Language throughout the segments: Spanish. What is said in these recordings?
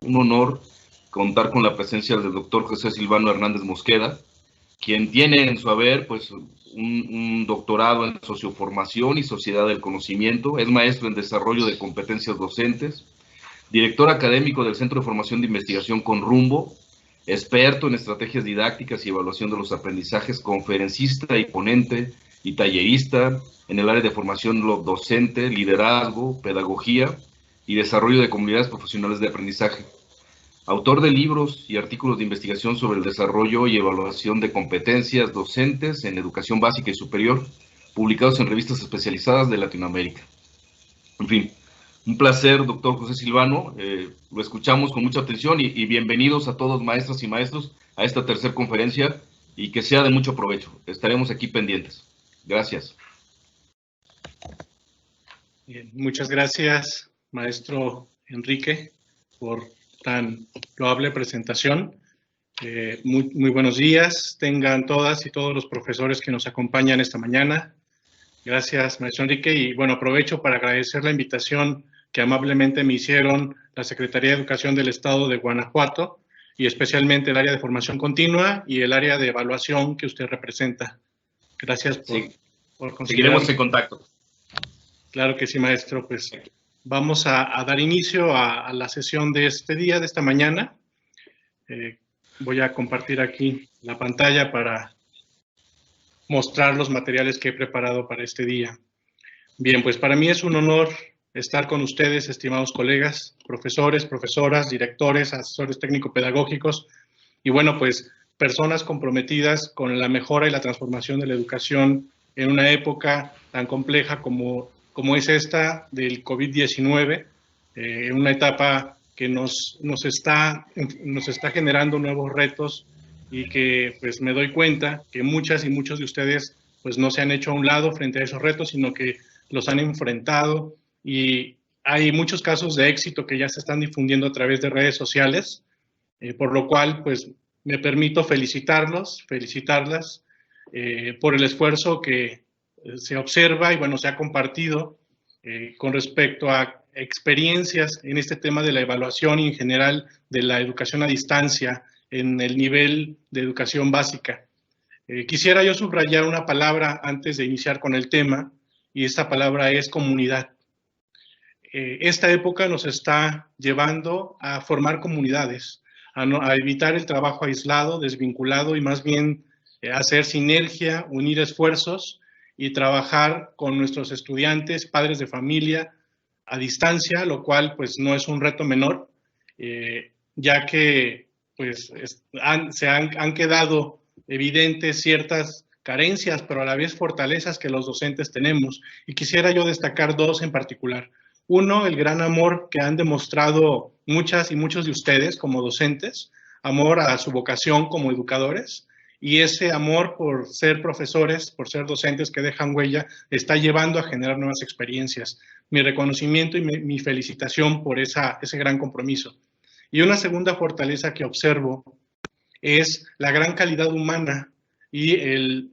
un honor contar con la presencia del doctor José Silvano Hernández Mosqueda, quien tiene en su haber pues, un doctorado en socioformación y sociedad del conocimiento, es maestro en desarrollo de competencias docentes, director académico del Centro de Formación de Investigación Con Rumbo, experto en estrategias didácticas y evaluación de los aprendizajes, conferencista y ponente y tallerista en el área de formación docente, liderazgo, pedagogía y desarrollo de comunidades profesionales de aprendizaje. Autor de libros y artículos de investigación sobre el desarrollo y evaluación de competencias docentes en educación básica y superior, publicados en revistas especializadas de Latinoamérica. En fin, un placer, doctor José Silvano. Lo escuchamos con mucha atención y bienvenidos a todos, maestras y maestros, a esta tercera conferencia y que sea de mucho provecho. Estaremos aquí pendientes. Gracias. Bien, muchas gracias, maestro Enrique, por tan loable presentación. Muy buenos días, tengan todas y todos los profesores que nos acompañan esta mañana. Gracias, maestro Enrique, y bueno, aprovecho para agradecer la invitación que amablemente me hicieron la Secretaría de Educación del Estado de Guanajuato y especialmente el área de formación continua y el área de evaluación que usted representa. Gracias por considerar. Seguiremos en contacto. Claro que sí, maestro. Pues vamos a dar inicio a la sesión de este día, de esta mañana. Voy a compartir aquí la pantalla para mostrar los materiales que he preparado para este día. Bien, pues para mí es un honor estar con ustedes, estimados colegas, profesores, profesoras, directores, asesores técnico-pedagógicos y bueno, pues personas comprometidas con la mejora y la transformación de la educación en una época tan compleja como es esta del COVID-19, una etapa que nos está generando nuevos retos y que pues me doy cuenta que muchas y muchos de ustedes pues no se han hecho a un lado frente a esos retos, sino que los han enfrentado y hay muchos casos de éxito que ya se están difundiendo a través de redes sociales, por lo cual pues me permito felicitarlas por el esfuerzo que se observa y bueno, se ha compartido con respecto a experiencias en este tema de la evaluación y en general de la educación a distancia en el nivel de educación básica. Quisiera yo subrayar una palabra antes de iniciar con el tema y esta palabra es comunidad. Esta época nos está llevando a formar comunidades, a evitar el trabajo aislado, desvinculado y más bien hacer sinergia, unir esfuerzos y trabajar con nuestros estudiantes, padres de familia, a distancia, lo cual pues no es un reto menor, ya que pues se han quedado evidentes ciertas carencias, pero a la vez fortalezas que los docentes tenemos. Y quisiera yo destacar dos en particular. Uno, el gran amor que han demostrado muchas y muchos de ustedes como docentes, amor a su vocación como educadores, y ese amor por ser profesores, por ser docentes que dejan huella, está llevando a generar nuevas experiencias. Mi reconocimiento y mi felicitación por ese gran compromiso. Y una segunda fortaleza que observo es la gran calidad humana y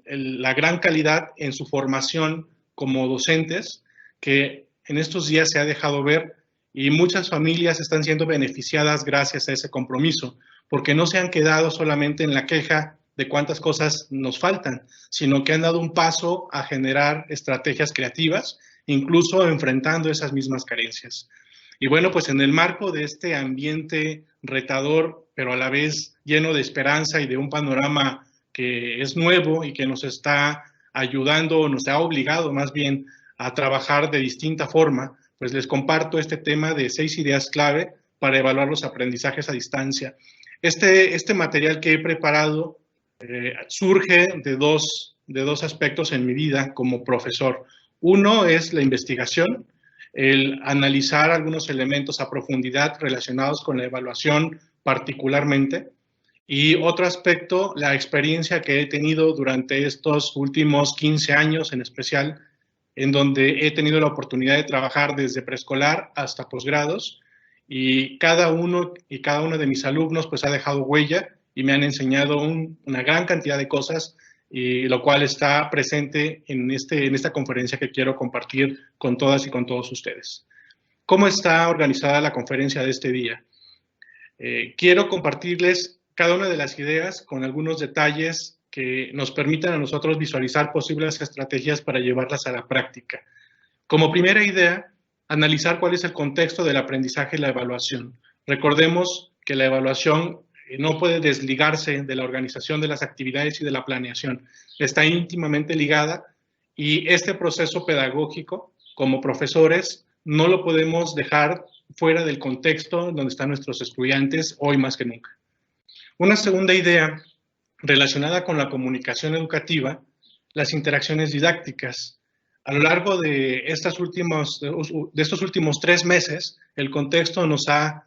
la gran calidad en su formación como docentes, que en estos días se ha dejado ver y muchas familias están siendo beneficiadas gracias a ese compromiso, porque no se han quedado solamente en la queja de cuántas cosas nos faltan, sino que han dado un paso a generar estrategias creativas, incluso enfrentando esas mismas carencias. Y bueno, pues en el marco de este ambiente retador, pero a la vez lleno de esperanza y de un panorama que es nuevo y que nos está ayudando, nos ha obligado más bien a trabajar de distinta forma, pues les comparto este tema de 6 ideas clave para evaluar los aprendizajes a distancia. Este material que he preparado surge de dos aspectos en mi vida como profesor. Uno es la investigación, el analizar algunos elementos a profundidad relacionados con la evaluación particularmente, y otro aspecto, la experiencia que he tenido durante estos últimos 15 años en especial, en donde he tenido la oportunidad de trabajar desde preescolar hasta posgrados, y cada uno de mis alumnos pues ha dejado huella y me han enseñado una gran cantidad de cosas, y lo cual está presente en esta conferencia que quiero compartir con todas y con todos ustedes. ¿Cómo está organizada la conferencia de este día? Quiero compartirles cada una de las ideas con algunos detalles que nos permitan a nosotros visualizar posibles estrategias para llevarlas a la práctica. Como primera idea, analizar cuál es el contexto del aprendizaje y la evaluación. Recordemos que la evaluación no puede desligarse de la organización de las actividades y de la planeación. Está íntimamente ligada y este proceso pedagógico, como profesores, no lo podemos dejar fuera del contexto donde están nuestros estudiantes hoy más que nunca. Una segunda idea relacionada con la comunicación educativa, las interacciones didácticas. A lo largo de estos últimos 3 meses, el contexto nos ha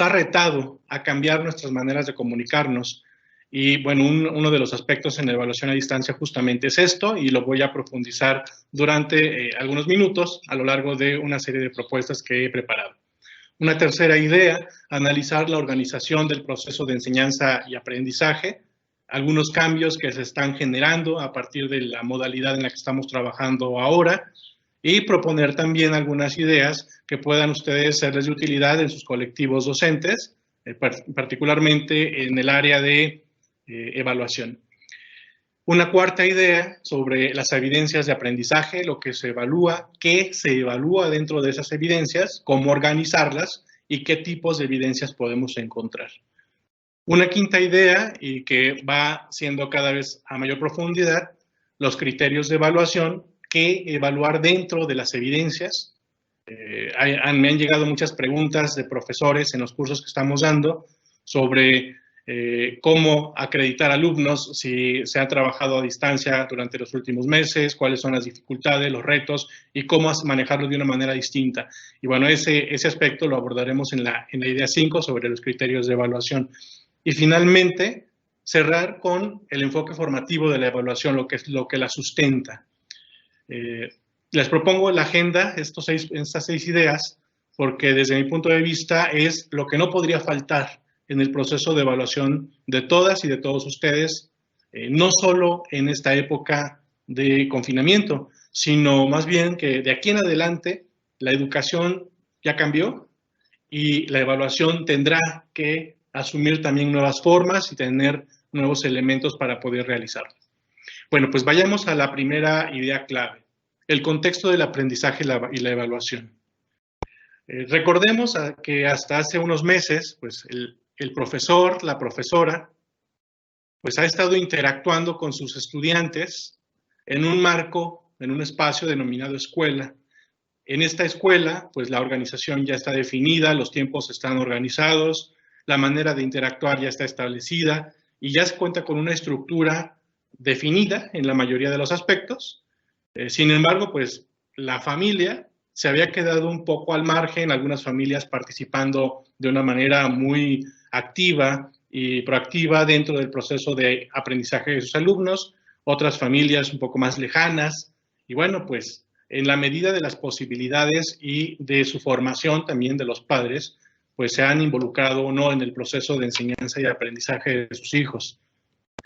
retado a cambiar nuestras maneras de comunicarnos. Y bueno, uno de los aspectos en la evaluación a distancia justamente es esto, y lo voy a profundizar durante algunos minutos a lo largo de una serie de propuestas que he preparado. Una tercera idea, analizar la organización del proceso de enseñanza y aprendizaje, algunos cambios que se están generando a partir de la modalidad en la que estamos trabajando ahora, y proponer también algunas ideas que puedan ustedes serles de utilidad en sus colectivos docentes, particularmente en el área de evaluación. Una cuarta idea sobre las evidencias de aprendizaje, lo que se evalúa, qué se evalúa dentro de esas evidencias, cómo organizarlas y qué tipos de evidencias podemos encontrar. Una quinta idea, y que va siendo cada vez a mayor profundidad, los criterios de evaluación, qué evaluar dentro de las evidencias. Me han llegado muchas preguntas de profesores en los cursos que estamos dando sobre cómo acreditar alumnos si se ha trabajado a distancia durante los últimos meses, cuáles son las dificultades, los retos y cómo manejarlo de una manera distinta. Y bueno, ese aspecto lo abordaremos en la idea 5 sobre los criterios de evaluación. Y finalmente, cerrar con el enfoque formativo de la evaluación, lo que la sustenta. Les propongo la agenda, estas 6 ideas, porque desde mi punto de vista es lo que no podría faltar en el proceso de evaluación de todas y de todos ustedes, no solo en esta época de confinamiento, sino más bien que de aquí en adelante la educación ya cambió y la evaluación tendrá que asumir también nuevas formas y tener nuevos elementos para poder realizarlo. Bueno, pues vayamos a la primera idea clave, el contexto del aprendizaje y la evaluación. Recordemos que hasta hace unos meses, pues el profesor, la profesora, pues ha estado interactuando con sus estudiantes en un marco, en un espacio denominado escuela. En esta escuela, pues la organización ya está definida, los tiempos están organizados, la manera de interactuar ya está establecida y ya se cuenta con una estructura definida en la mayoría de los aspectos. Sin embargo, pues la familia se había quedado un poco al margen, algunas familias participando de una manera muy activa y proactiva dentro del proceso de aprendizaje de sus alumnos, otras familias un poco más lejanas, y bueno, pues en la medida de las posibilidades y de su formación también de los padres, pues se han involucrado o no en el proceso de enseñanza y aprendizaje de sus hijos.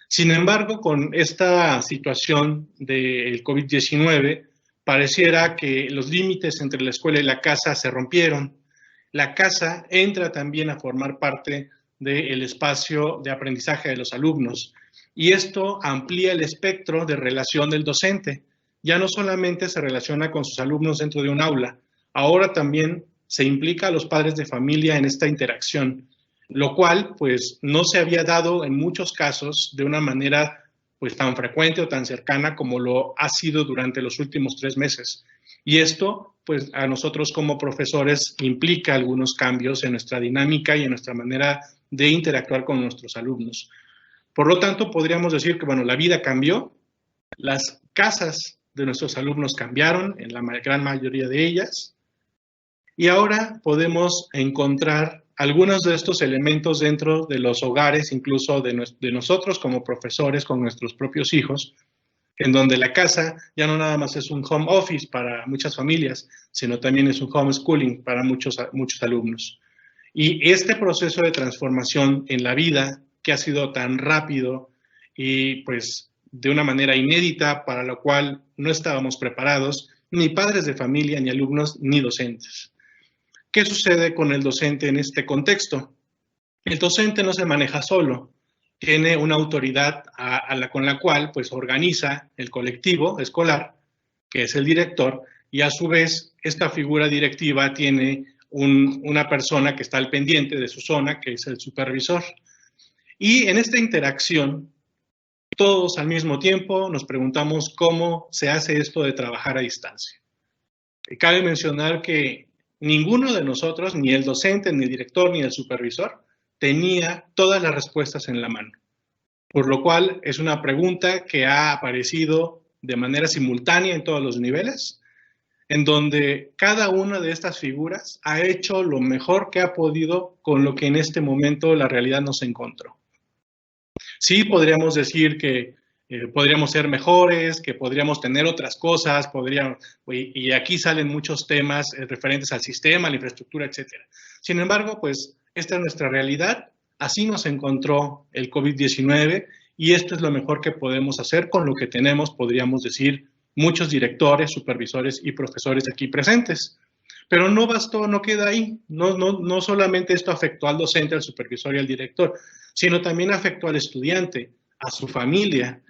Sin embargo, con esta situación del COVID-19, pareciera que los límites entre la escuela y la casa se rompieron. La casa entra también a formar parte del espacio de aprendizaje de los alumnos y esto amplía el espectro de relación del docente. Ya no solamente se relaciona con sus alumnos dentro de un aula, ahora también se implica a los padres de familia en esta interacción, lo cual pues no se había dado en muchos casos de una manera pues tan frecuente o tan cercana como lo ha sido durante los últimos 3 meses. Y esto pues a nosotros como profesores implica algunos cambios en nuestra dinámica y en nuestra manera de interactuar con nuestros alumnos. Por lo tanto, podríamos decir que bueno, la vida cambió, las casas de nuestros alumnos cambiaron, en la gran mayoría de ellas, y ahora podemos encontrar algunos de estos elementos dentro de los hogares, incluso de nosotros como profesores con nuestros propios hijos, en donde la casa ya no nada más es un home office para muchas familias, sino también es un homeschooling para muchos alumnos. Y este proceso de transformación en la vida, que ha sido tan rápido y pues de una manera inédita para lo cual no estábamos preparados, ni padres de familia, ni alumnos, ni docentes. ¿Qué sucede con el docente en este contexto? El docente no se maneja solo, tiene una autoridad con la cual pues organiza el colectivo escolar, que es el director, y a su vez esta figura directiva tiene una persona que está al pendiente de su zona, que es el supervisor. Y en esta interacción, todos al mismo tiempo nos preguntamos cómo se hace esto de trabajar a distancia. Cabe mencionar que ninguno de nosotros, ni el docente, ni el director, ni el supervisor, tenía todas las respuestas en la mano. Por lo cual es una pregunta que ha aparecido de manera simultánea en todos los niveles, en donde cada una de estas figuras ha hecho lo mejor que ha podido con lo que en este momento la realidad nos encontró. Sí, podríamos decir que podríamos ser mejores, que podríamos tener otras cosas, y aquí salen muchos temas referentes al sistema, a la infraestructura, etc. Sin embargo, pues esta es nuestra realidad, así nos encontró el COVID-19 y esto es lo mejor que podemos hacer con lo que tenemos, podríamos decir, muchos directores, supervisores y profesores aquí presentes. Pero no bastó, no queda ahí. No solamente esto afectó al docente, al supervisor y al director, sino también afectó al estudiante, a su familia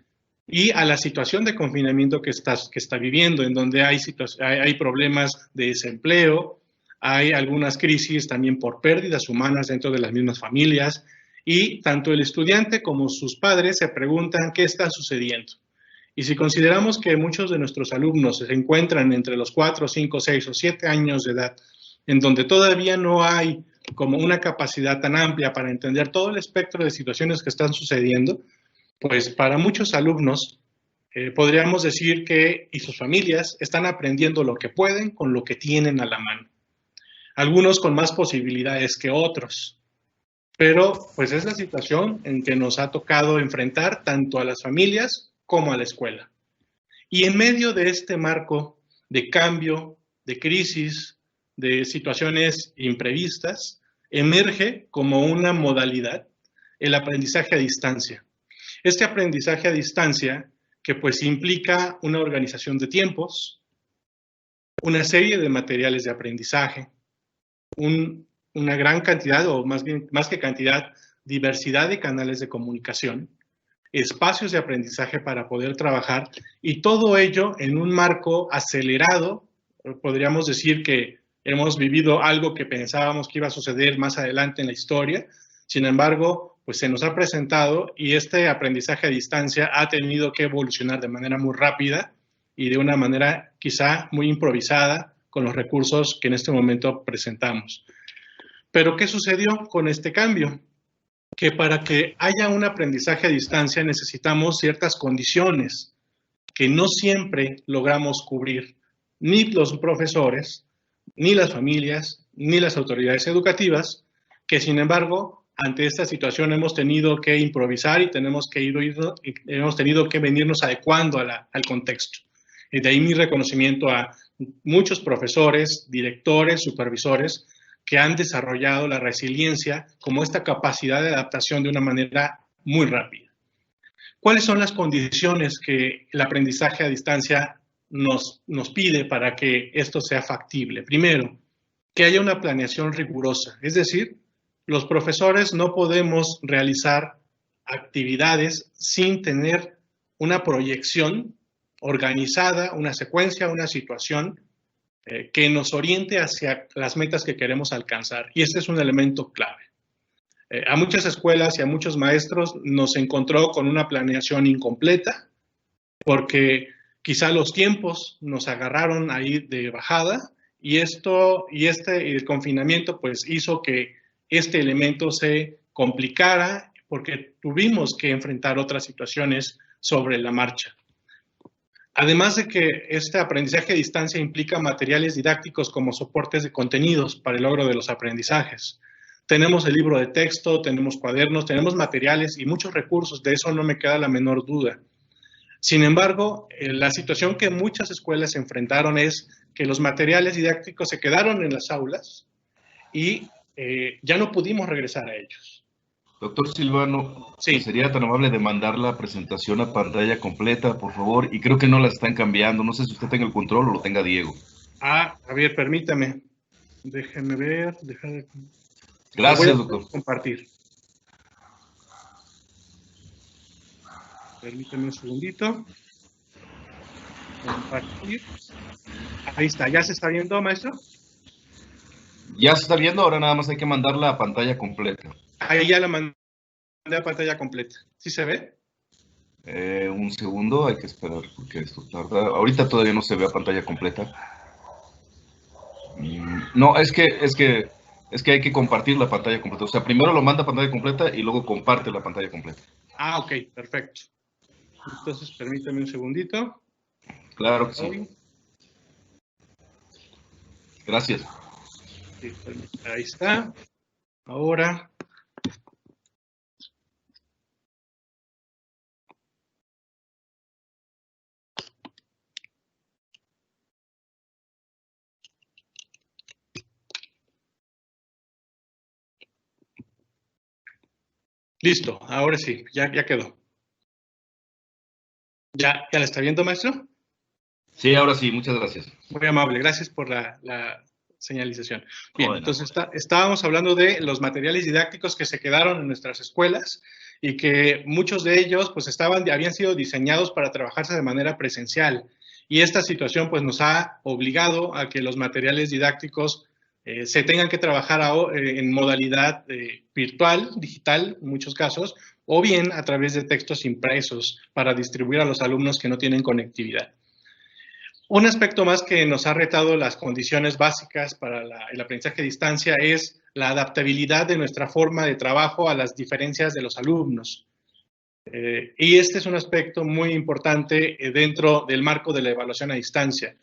y a la situación de confinamiento que está viviendo, en donde hay problemas de desempleo, hay algunas crisis también por pérdidas humanas dentro de las mismas familias, y tanto el estudiante como sus padres se preguntan qué está sucediendo. Y si consideramos que muchos de nuestros alumnos se encuentran entre los 4, 5, 6 o 7 años de edad, en donde todavía no hay como una capacidad tan amplia para entender todo el espectro de situaciones que están sucediendo, pues para muchos alumnos podríamos decir que, y sus familias, están aprendiendo lo que pueden con lo que tienen a la mano. Algunos con más posibilidades que otros. Pero pues es la situación en que nos ha tocado enfrentar tanto a las familias como a la escuela. Y en medio de este marco de cambio, de crisis, de situaciones imprevistas, emerge como una modalidad el aprendizaje a distancia. Este aprendizaje a distancia que pues implica una organización de tiempos, una serie de materiales de aprendizaje, una gran cantidad, o más que cantidad, diversidad de canales de comunicación, espacios de aprendizaje para poder trabajar, y todo ello en un marco acelerado. Podríamos decir que hemos vivido algo que pensábamos que iba a suceder más adelante en la historia, sin embargo, pues se nos ha presentado y este aprendizaje a distancia ha tenido que evolucionar de manera muy rápida y de una manera quizá muy improvisada con los recursos que en este momento presentamos. Pero ¿qué sucedió con este cambio? Que para que haya un aprendizaje a distancia necesitamos ciertas condiciones que no siempre logramos cubrir, ni los profesores, ni las familias, ni las autoridades educativas, que sin embargo, ante esta situación hemos tenido que improvisar y hemos tenido que venirnos adecuando al contexto. Y de ahí mi reconocimiento a muchos profesores, directores, supervisores, que han desarrollado la resiliencia como esta capacidad de adaptación de una manera muy rápida. ¿Cuáles son las condiciones que el aprendizaje a distancia nos pide para que esto sea factible? Primero, que haya una planeación rigurosa, es decir, los profesores no podemos realizar actividades sin tener una proyección organizada, una secuencia, una situación que nos oriente hacia las metas que queremos alcanzar. Y este es un elemento clave. A muchas escuelas y a muchos maestros nos encontró con una planeación incompleta, porque quizá los tiempos nos agarraron ahí de bajada, y el confinamiento pues hizo que este elemento se complicara, porque tuvimos que enfrentar otras situaciones sobre la marcha. Además de que este aprendizaje a distancia implica materiales didácticos como soportes de contenidos para el logro de los aprendizajes. Tenemos el libro de texto, tenemos cuadernos, tenemos materiales y muchos recursos, de eso no me queda la menor duda. Sin embargo, la situación que muchas escuelas enfrentaron es que los materiales didácticos se quedaron en las aulas y ya no pudimos regresar a ellos. Doctor Silvano, sí. ¿Sería tan amable de mandar la presentación a pantalla completa, por favor? Y creo que no la están cambiando. No sé si usted tenga el control o lo tenga Diego. A ver, permítame. Déjenme ver. Gracias, doctor. Compartir. Permíteme un segundito. Compartir. Ahí está. ¿Ya se está viendo, maestro? Ya se está viendo, ahora nada más hay que mandarla a pantalla completa. Ahí ya la mandé a pantalla completa. ¿Sí se ve? Un segundo, hay que esperar porque esto tarda. Ahorita todavía no se ve a pantalla completa. No, es que hay que compartir la pantalla completa. O sea, primero lo manda a pantalla completa y luego comparte la pantalla completa. Ah, ok, perfecto. Entonces, permítame un segundito. Claro que sí. Gracias. Sí, ahí está. Ahora. Listo, ahora sí, ya quedó. ¿Ya la está viendo, maestro? Sí, ahora sí, muchas gracias. Muy amable, gracias por la señalización. Bien, entonces estábamos hablando de los materiales didácticos que se quedaron en nuestras escuelas y que muchos de ellos pues habían sido diseñados para trabajarse de manera presencial. Y esta situación pues nos ha obligado a que los materiales didácticos se tengan que trabajar en modalidad virtual, digital en muchos casos, o bien a través de textos impresos para distribuir a los alumnos que no tienen conectividad. Un aspecto más que nos ha retado las condiciones básicas para el aprendizaje a distancia es la adaptabilidad de nuestra forma de trabajo a las diferencias de los alumnos. Y este es un aspecto muy importante dentro del marco de la evaluación a distancia.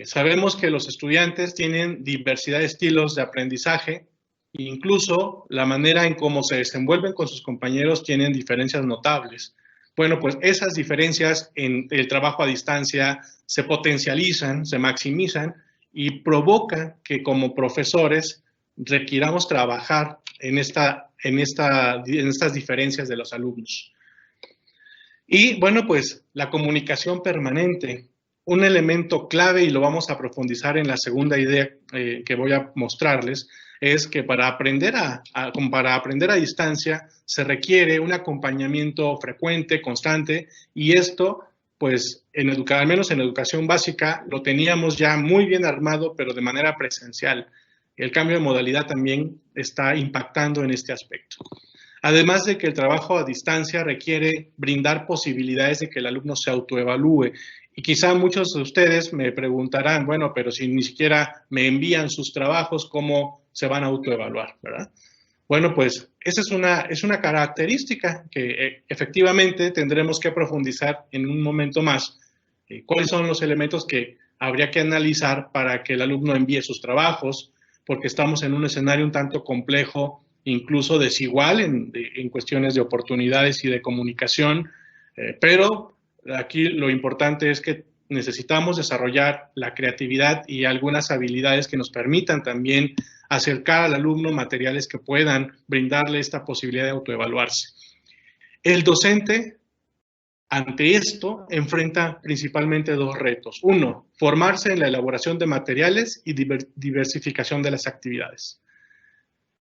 Sabemos que los estudiantes tienen diversidad de estilos de aprendizaje e incluso la manera en cómo se desenvuelven con sus compañeros tienen diferencias notables. Bueno, pues esas diferencias en el trabajo a distancia se potencializan, se maximizan y provocan que como profesores requiramos trabajar en estas diferencias de los alumnos. Y bueno, pues la comunicación permanente, un elemento clave, y lo vamos a profundizar en la segunda idea que voy a mostrarles, es que para aprender a distancia se requiere un acompañamiento frecuente, constante, y esto, pues, al menos en educación básica, lo teníamos ya muy bien armado, pero de manera presencial. El cambio de modalidad también está impactando en este aspecto. Además de que el trabajo a distancia requiere brindar posibilidades de que el alumno se autoevalúe. Y quizá muchos de ustedes me preguntarán, bueno, pero si ni siquiera me envían sus trabajos, ¿cómo se van a autoevaluar, verdad? Bueno, pues esa es una característica que efectivamente tendremos que profundizar en un momento más. ¿Cuáles son los elementos que habría que analizar para que el alumno envíe sus trabajos? Porque estamos en un escenario un tanto complejo, incluso desigual en cuestiones de oportunidades y de comunicación, pero aquí lo importante es que necesitamos desarrollar la creatividad y algunas habilidades que nos permitan también acercar al alumno materiales que puedan brindarle esta posibilidad de autoevaluarse. El docente, ante esto, enfrenta principalmente dos retos. Uno, formarse en la elaboración de materiales y diversificación de las actividades.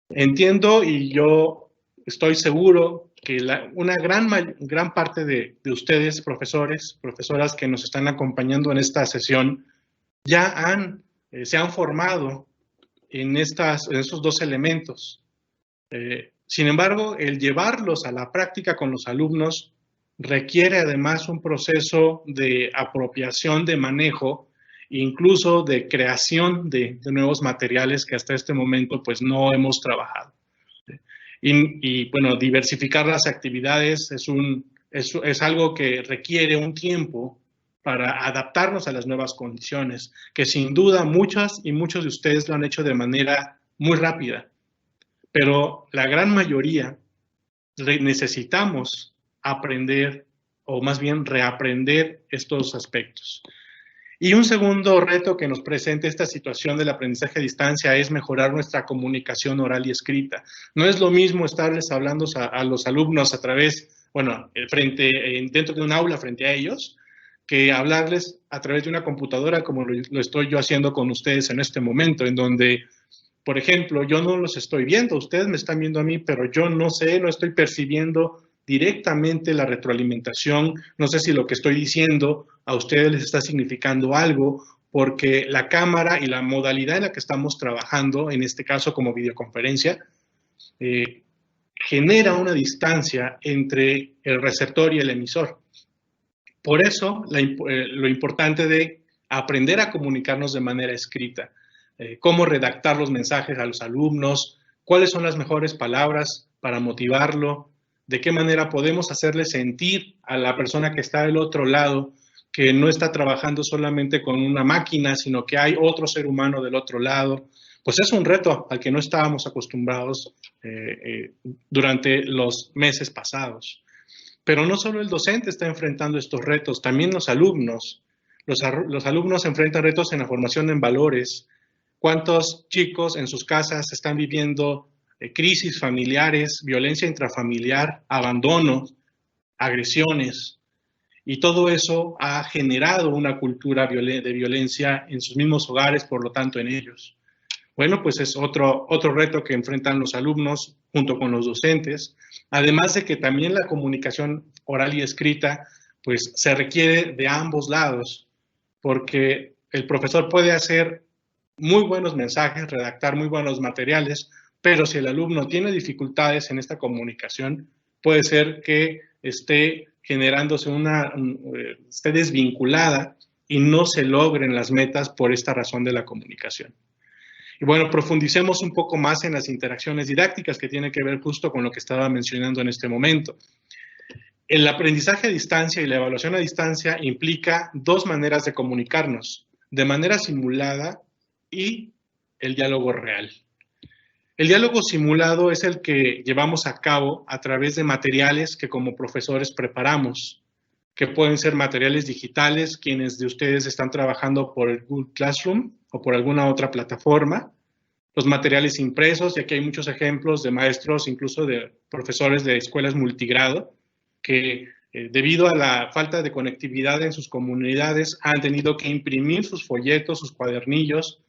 Entiendo y yo estoy seguro que una gran parte de ustedes, profesores, profesoras que nos están acompañando en esta sesión, ya se han formado en esos dos elementos. Sin embargo, el llevarlos a la práctica con los alumnos requiere además un proceso de apropiación, de manejo, incluso de creación de nuevos materiales que hasta este momento pues no hemos trabajado. Y bueno, diversificar las actividades es algo que requiere un tiempo para adaptarnos a las nuevas condiciones, que sin duda muchos de ustedes lo han hecho de manera muy rápida, pero la gran mayoría necesitamos aprender o más bien reaprender estos aspectos. Y un segundo reto que nos presenta esta situación del aprendizaje a distancia es mejorar nuestra comunicación oral y escrita. No es lo mismo estarles hablando a los alumnos a través, bueno, dentro de un aula frente a ellos, que hablarles a través de una computadora como lo estoy yo haciendo con ustedes en este momento, en donde, por ejemplo, yo no los estoy viendo, ustedes me están viendo a mí, pero yo no sé, no estoy percibiendo directamente la retroalimentación, no sé si lo que estoy diciendo a ustedes les está significando algo, porque la cámara y la modalidad en la que estamos trabajando, en este caso como videoconferencia, genera una distancia entre el receptor y el emisor. Por eso, lo importante de aprender a comunicarnos de manera escrita, cómo redactar los mensajes a los alumnos, cuáles son las mejores palabras para motivarlo, de qué manera podemos hacerle sentir a la persona que está del otro lado que no está trabajando solamente con una máquina, sino que hay otro ser humano del otro lado. Pues es un reto al que no estábamos acostumbrados durante los meses pasados. Pero no solo el docente está enfrentando estos retos, también los alumnos. Los alumnos enfrentan retos en la formación en valores. ¿Cuántos chicos en sus casas están viviendo crisis familiares, violencia intrafamiliar, abandono, agresiones? Y todo eso ha generado una cultura de violencia en sus mismos hogares, por lo tanto en ellos. Bueno, pues es otro reto que enfrentan los alumnos junto con los docentes, además de que también la comunicación oral y escrita, pues se requiere de ambos lados, porque el profesor puede hacer muy buenos mensajes, redactar muy buenos materiales, pero si el alumno tiene dificultades en esta comunicación, puede ser que esté generándose esté desvinculada y no se logren las metas por esta razón de la comunicación. Y bueno, profundicemos un poco más en las interacciones didácticas que tienen que ver justo con lo que estaba mencionando en este momento. El aprendizaje a distancia y la evaluación a distancia implica dos maneras de comunicarnos, de manera simulada y el diálogo real. El diálogo simulado es el que llevamos a cabo a través de materiales que como profesores preparamos, que pueden ser materiales digitales, quienes de ustedes están trabajando por el Google Classroom o por alguna otra plataforma, los materiales impresos, y aquí hay muchos ejemplos de maestros, incluso de profesores de escuelas multigrado, que debido a la falta de conectividad en sus comunidades han tenido que imprimir sus folletos, sus cuadernillos,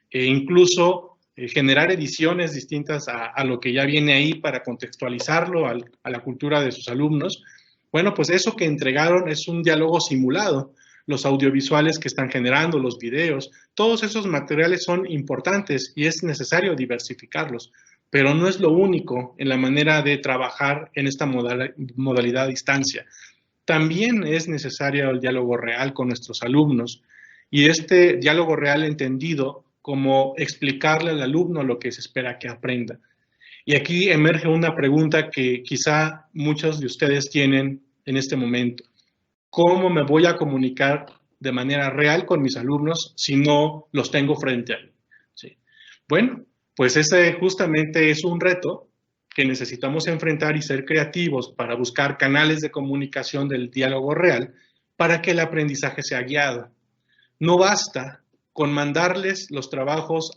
e incluso generar ediciones distintas a lo que ya viene ahí para contextualizarlo a la cultura de sus alumnos. Bueno, pues eso que entregaron es un diálogo simulado. Los audiovisuales que están generando, los videos, todos esos materiales son importantes y es necesario diversificarlos, pero no es lo único en la manera de trabajar en esta modalidad a distancia. También es necesario el diálogo real con nuestros alumnos y este diálogo real entendido como explicarle al alumno lo que se espera que aprenda. Y aquí emerge una pregunta que quizá muchos de ustedes tienen en este momento. ¿Cómo me voy a comunicar de manera real con mis alumnos si no los tengo frente a mí? ¿Sí? Bueno, pues ese justamente es un reto que necesitamos enfrentar y ser creativos para buscar canales de comunicación del diálogo real para que el aprendizaje sea guiado. No basta con mandarles los trabajos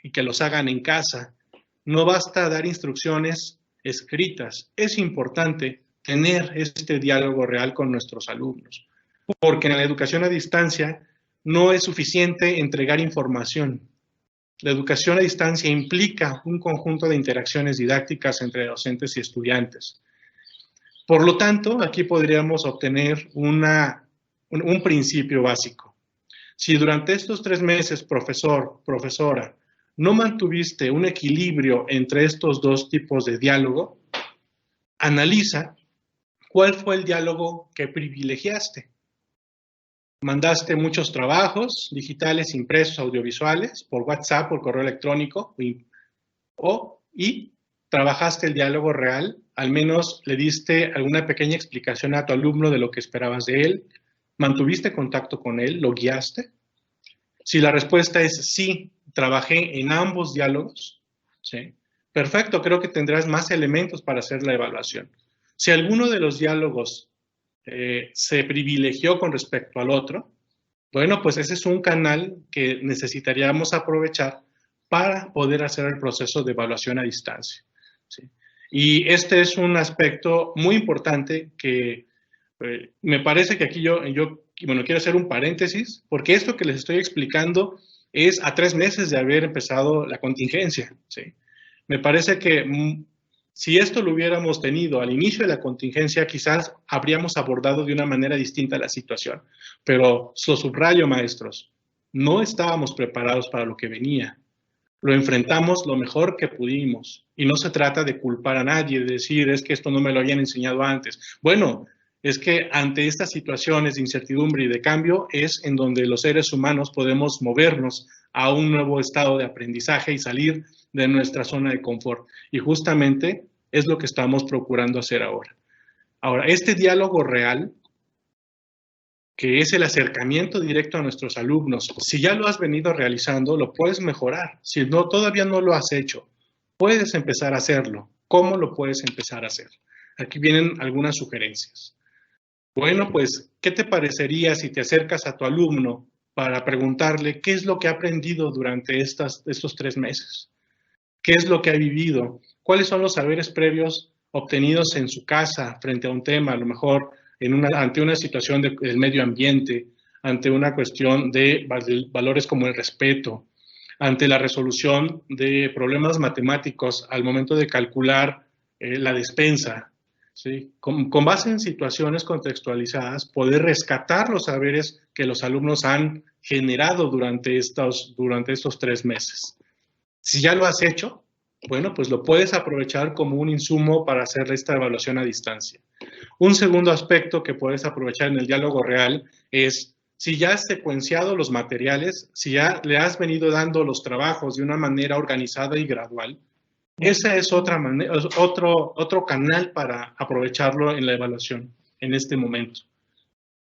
y que los hagan en casa. No basta dar instrucciones escritas. Es importante tener este diálogo real con nuestros alumnos, porque en la educación a distancia no es suficiente entregar información. La educación a distancia implica un conjunto de interacciones didácticas entre docentes y estudiantes. Por lo tanto, aquí podríamos obtener un principio básico. Si durante estos 3 meses, profesor, profesora, no mantuviste un equilibrio entre estos dos tipos de diálogo, analiza cuál fue el diálogo que privilegiaste. Mandaste muchos trabajos digitales, impresos, audiovisuales, por WhatsApp, por correo electrónico, y trabajaste el diálogo real, al menos le diste alguna pequeña explicación a tu alumno de lo que esperabas de él, mantuviste contacto con él, lo guiaste. Si la respuesta es sí, trabajé en ambos diálogos, ¿sí? Perfecto, creo que tendrás más elementos para hacer la evaluación. Si alguno de los diálogos se privilegió con respecto al otro, bueno, pues ese es un canal que necesitaríamos aprovechar para poder hacer el proceso de evaluación a distancia, ¿sí? Y este es un aspecto muy importante que me parece que aquí yo bueno, quiero hacer un paréntesis, porque esto que les estoy explicando es a 3 meses de haber empezado la contingencia, ¿sí? Me parece que si esto lo hubiéramos tenido al inicio de la contingencia, quizás habríamos abordado de una manera distinta la situación. Pero lo subrayo, maestros, no estábamos preparados para lo que venía. Lo enfrentamos lo mejor que pudimos. Y no se trata de culpar a nadie, de decir, es que esto no me lo habían enseñado antes. Bueno, es que ante estas situaciones de incertidumbre y de cambio es en donde los seres humanos podemos movernos a un nuevo estado de aprendizaje y salir de nuestra zona de confort. Y justamente es lo que estamos procurando hacer ahora. Ahora, este diálogo real, que es el acercamiento directo a nuestros alumnos, si ya lo has venido realizando, lo puedes mejorar. Si no, todavía no lo has hecho, puedes empezar a hacerlo. ¿Cómo lo puedes empezar a hacer? Aquí vienen algunas sugerencias. Bueno, pues, ¿qué te parecería si te acercas a tu alumno para preguntarle qué es lo que ha aprendido durante estos 3 meses? ¿Qué es lo que ha vivido? ¿Cuáles son los saberes previos obtenidos en su casa frente a un tema, a lo mejor ante una situación del medio ambiente, ante una cuestión de valores como el respeto, ante la resolución de problemas matemáticos al momento de calcular la despensa? ¿Sí? Con base en situaciones contextualizadas, poder rescatar los saberes que los alumnos han generado durante estos 3 meses. Si ya lo has hecho, bueno, pues lo puedes aprovechar como un insumo para hacer esta evaluación a distancia. Un segundo aspecto que puedes aprovechar en el diálogo real es, si ya has secuenciado los materiales, si ya le has venido dando los trabajos de una manera organizada y gradual, esa es otra manera, otro canal para aprovecharlo en la evaluación en este momento.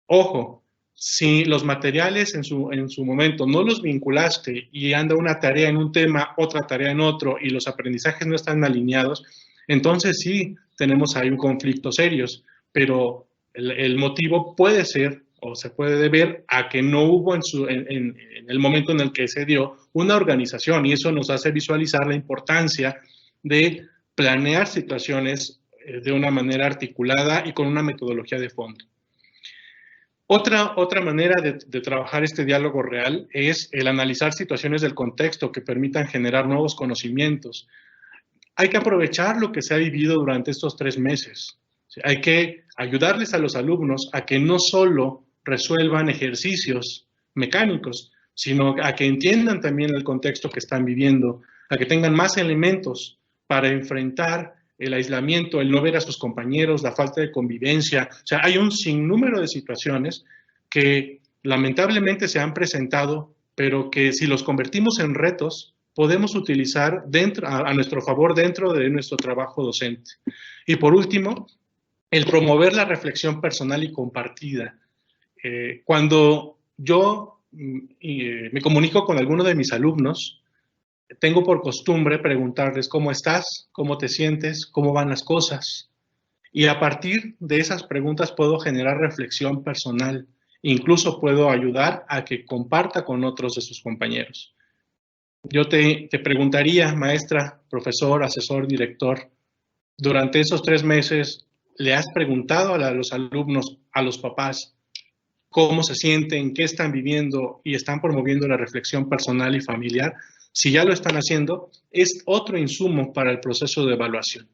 Ojo, si los materiales en su momento no los vinculaste y anda una tarea en un tema, otra tarea en otro y los aprendizajes no están alineados, entonces sí tenemos ahí un conflicto serio, pero el motivo puede ser o se puede deber a que no hubo en el momento en el que se dio una organización, y eso nos hace visualizar la importancia de planear situaciones de una manera articulada y con una metodología de fondo. Otra manera de trabajar este diálogo real es el analizar situaciones del contexto que permitan generar nuevos conocimientos. Hay que aprovechar lo que se ha vivido durante estos 3 meses. Hay que ayudarles a los alumnos a que no solo resuelvan ejercicios mecánicos, sino a que entiendan también el contexto que están viviendo, a que tengan más elementos para enfrentar el aislamiento, el no ver a sus compañeros, la falta de convivencia. O sea, hay un sinnúmero de situaciones que lamentablemente se han presentado, pero que si los convertimos en retos, podemos utilizar a nuestro favor dentro de nuestro trabajo docente. Y por último, el promover la reflexión personal y compartida. Cuando yo me comunico con alguno de mis alumnos, tengo por costumbre preguntarles cómo estás, cómo te sientes, cómo van las cosas. Y a partir de esas preguntas puedo generar reflexión personal. Incluso puedo ayudar a que comparta con otros de sus compañeros. Yo te preguntaría, maestra, profesor, asesor, director, durante esos 3 meses, ¿le has preguntado a los alumnos, a los papás, cómo se sienten, qué están viviendo y están promoviendo la reflexión personal y familiar? Si ya lo están haciendo, es otro insumo para el proceso de evaluación.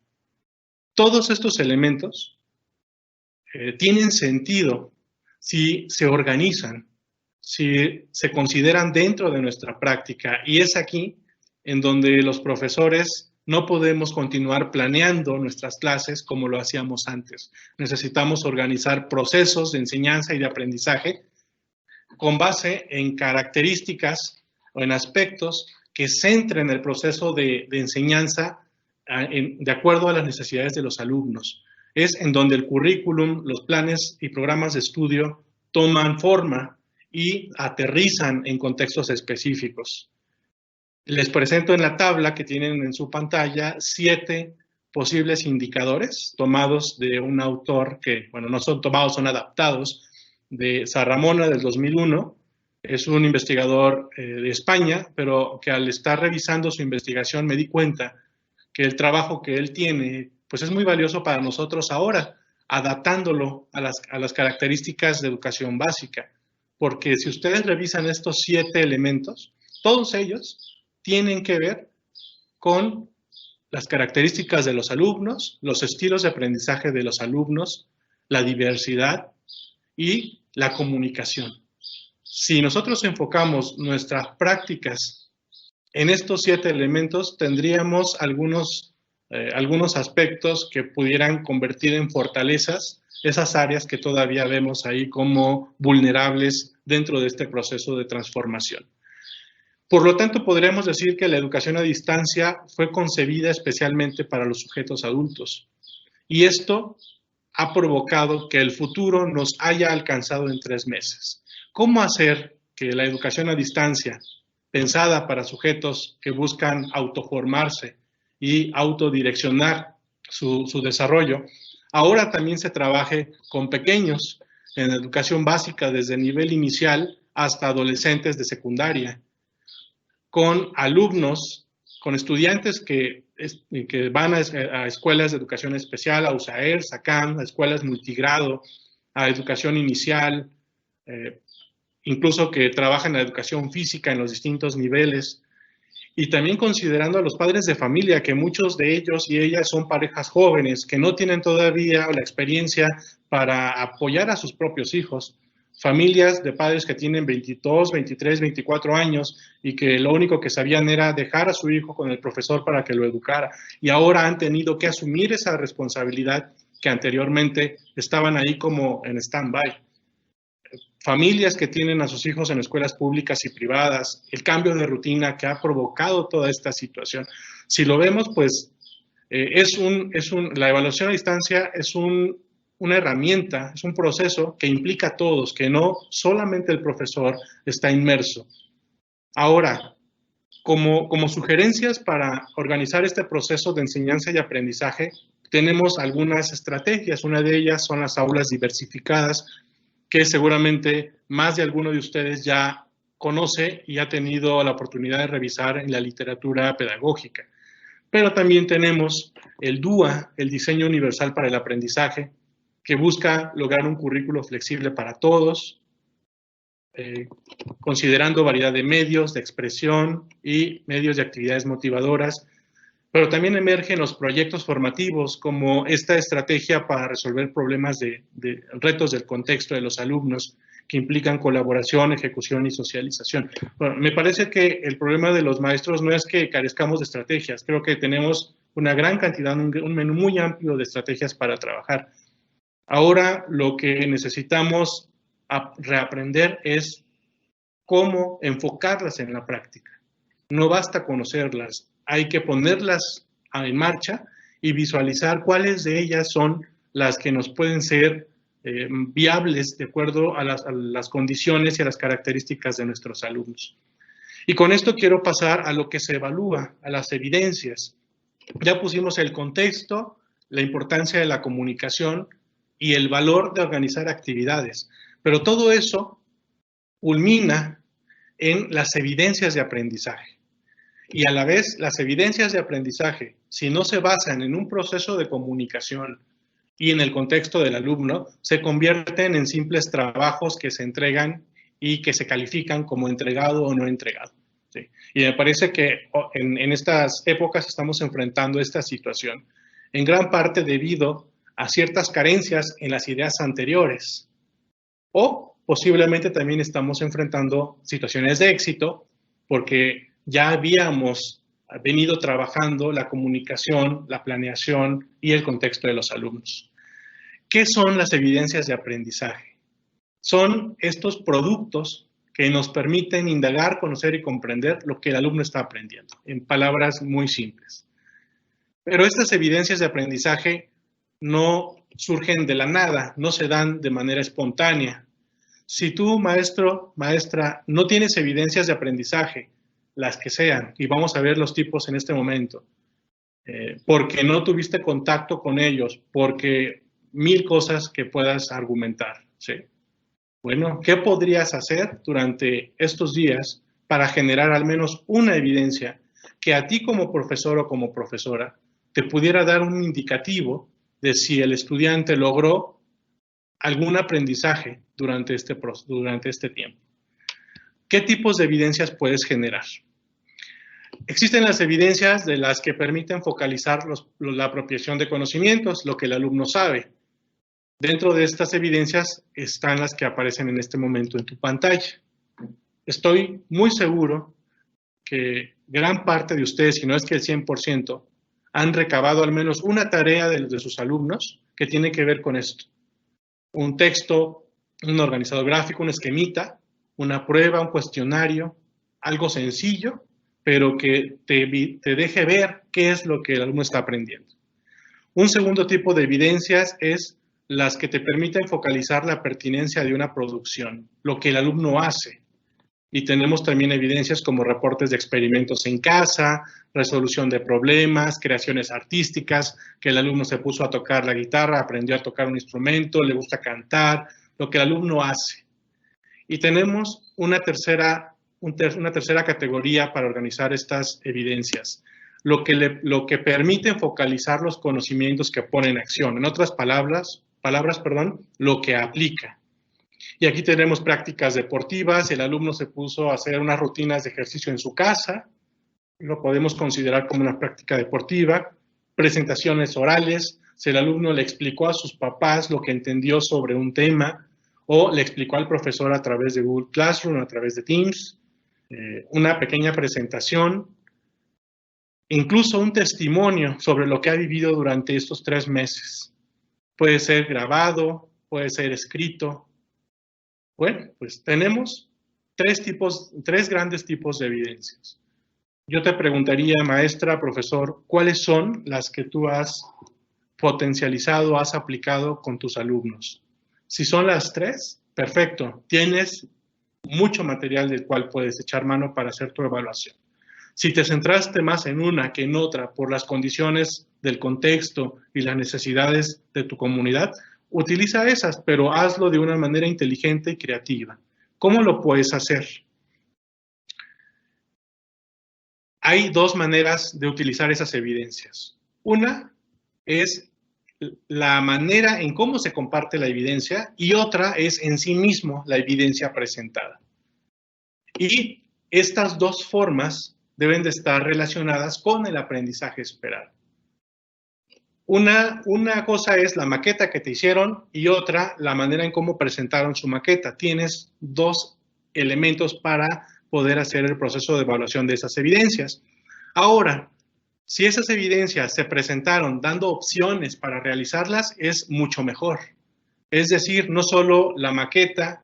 Todos estos elementos tienen sentido si se organizan, si se consideran dentro de nuestra práctica, y es aquí en donde los profesores no podemos continuar planeando nuestras clases como lo hacíamos antes. Necesitamos organizar procesos de enseñanza y de aprendizaje con base en características o en aspectos que centren el proceso de enseñanza de acuerdo a las necesidades de los alumnos. Es en donde el currículum, los planes y programas de estudio toman forma y aterrizan en contextos específicos. Les presento en la tabla que tienen en su pantalla 7 posibles indicadores tomados de un autor que, bueno, no son tomados, son adaptados, de Sarramona del 2001. Es un investigador de España, pero que al estar revisando su investigación me di cuenta que el trabajo que él tiene pues es muy valioso para nosotros ahora, adaptándolo a las características de educación básica. Porque si ustedes revisan estos 7 elementos, todos ellos tienen que ver con las características de los alumnos, los estilos de aprendizaje de los alumnos, la diversidad y la comunicación. Si nosotros enfocamos nuestras prácticas en estos 7 elementos, tendríamos algunos aspectos que pudieran convertir en fortalezas esas áreas que todavía vemos ahí como vulnerables dentro de este proceso de transformación. Por lo tanto, podríamos decir que la educación a distancia fue concebida especialmente para los sujetos adultos. Y esto ha provocado que el futuro nos haya alcanzado en 3 meses. ¿Cómo hacer que la educación a distancia, pensada para sujetos que buscan autoformarse y autodireccionar su desarrollo, ahora también se trabaje con pequeños en educación básica desde nivel inicial hasta adolescentes de secundaria, con alumnos, con estudiantes que van a escuelas de educación especial, a USAER, SACAM, a escuelas multigrado, a educación inicial, incluso que trabajan en la educación física en los distintos niveles, y también considerando a los padres de familia, que muchos de ellos y ellas son parejas jóvenes, que no tienen todavía la experiencia para apoyar a sus propios hijos, familias de padres que tienen 22, 23, 24 años y que lo único que sabían era dejar a su hijo con el profesor para que lo educara, y ahora han tenido que asumir esa responsabilidad que anteriormente estaban ahí como en stand-by. Familias que tienen a sus hijos en escuelas públicas y privadas, el cambio de rutina que ha provocado toda esta situación. Si lo vemos, pues la evaluación a distancia es una herramienta, es un proceso que implica a todos, que no solamente el profesor está inmerso. Ahora, como sugerencias para organizar este proceso de enseñanza y aprendizaje, tenemos algunas estrategias. Una de ellas son las aulas diversificadas, que seguramente más de alguno de ustedes ya conoce y ha tenido la oportunidad de revisar en la literatura pedagógica. Pero también tenemos el DUA, el Diseño Universal para el Aprendizaje, que busca lograr un currículo flexible para todos, considerando variedad de medios de expresión y medios de actividades motivadoras. Pero también emergen los proyectos formativos como esta estrategia para resolver problemas de retos del contexto de los alumnos, que implican colaboración, ejecución y socialización. Bueno, me parece que el problema de los maestros no es que carezcamos de estrategias. Creo que tenemos una gran cantidad, un menú muy amplio de estrategias para trabajar. Ahora lo que necesitamos reaprender es cómo enfocarlas en la práctica. No basta conocerlas, hay que ponerlas en marcha y visualizar cuáles de ellas son las que nos pueden ser viables de acuerdo a las condiciones y a las características de nuestros alumnos. Y con esto quiero pasar a lo que se evalúa, a las evidencias. Ya pusimos el contexto, la importancia de la comunicación y el valor de organizar actividades, pero todo eso culmina en las evidencias de aprendizaje. Y a la vez, las evidencias de aprendizaje, si no se basan en un proceso de comunicación y en el contexto del alumno, se convierten en simples trabajos que se entregan y que se califican como entregado o no entregado. ¿Sí? Y me parece que en estas épocas estamos enfrentando esta situación, en gran parte debido a ciertas carencias en las ideas anteriores, o posiblemente también estamos enfrentando situaciones de éxito porque ya habíamos venido trabajando la comunicación, la planeación y el contexto de los alumnos. ¿Qué son las evidencias de aprendizaje? Son estos productos que nos permiten indagar, conocer y comprender lo que el alumno está aprendiendo, en palabras muy simples. Pero estas evidencias de aprendizaje no surgen de la nada, no se dan de manera espontánea. Si tú, maestro, maestra, no tienes evidencias de aprendizaje, las que sean, y vamos a ver los tipos en este momento, porque no tuviste contacto con ellos, porque 1000 cosas que puedas argumentar, ¿sí? Bueno, ¿qué podrías hacer durante estos días para generar al menos una evidencia que a ti como profesor o como profesora te pudiera dar un indicativo de si el estudiante logró algún aprendizaje durante este tiempo. ¿Qué tipos de evidencias puedes generar? Existen las evidencias de las que permiten focalizar la apropiación de conocimientos, lo que el alumno sabe. Dentro de estas evidencias están las que aparecen en este momento en tu pantalla. Estoy muy seguro que gran parte de ustedes, si no es que el 100%, han recabado al menos una tarea de sus alumnos que tiene que ver con esto. Un texto, un organizador gráfico, un esquemita, una prueba, un cuestionario, algo sencillo, pero que te deje ver qué es lo que el alumno está aprendiendo. Un segundo tipo de evidencias es las que te permiten focalizar la pertinencia de una producción, lo que el alumno hace. Y tenemos también evidencias como reportes de experimentos en casa, resolución de problemas, creaciones artísticas, que el alumno se puso a tocar la guitarra, aprendió a tocar un instrumento, le gusta cantar, lo que el alumno hace. Y tenemos una tercera categoría para organizar estas evidencias, lo que permite focalizar los conocimientos que pone en acción. En otras palabras, lo que aplica. Y aquí tenemos prácticas deportivas, el alumno se puso a hacer unas rutinas de ejercicio en su casa, lo podemos considerar como una práctica deportiva, presentaciones orales, si el alumno le explicó a sus papás lo que entendió sobre un tema, o le explicó al profesor a través de Google Classroom, a través de Teams, una pequeña presentación, incluso un testimonio sobre lo que ha vivido durante estos 3 meses. Puede ser grabado, puede ser escrito. Bueno, pues tenemos 3 grandes tipos de evidencias. Yo te preguntaría, maestra, profesor, ¿cuáles son las que tú has potencializado, has aplicado con tus alumnos? Si son las 3, perfecto, tienes mucho material del cual puedes echar mano para hacer tu evaluación. Si te centraste más en una que en otra por las condiciones del contexto y las necesidades de tu comunidad, utiliza esas, pero hazlo de una manera inteligente y creativa. ¿Cómo lo puedes hacer? Hay 2 maneras de utilizar esas evidencias. Una es la manera en cómo se comparte la evidencia y otra es en sí mismo la evidencia presentada. Y estas 2 formas deben de estar relacionadas con el aprendizaje esperado. Una cosa es la maqueta que te hicieron y otra la manera en cómo presentaron su maqueta. Tienes 2 elementos para poder hacer el proceso de evaluación de esas evidencias. Ahora, si esas evidencias se presentaron dando opciones para realizarlas, es mucho mejor. Es decir, no solo la maqueta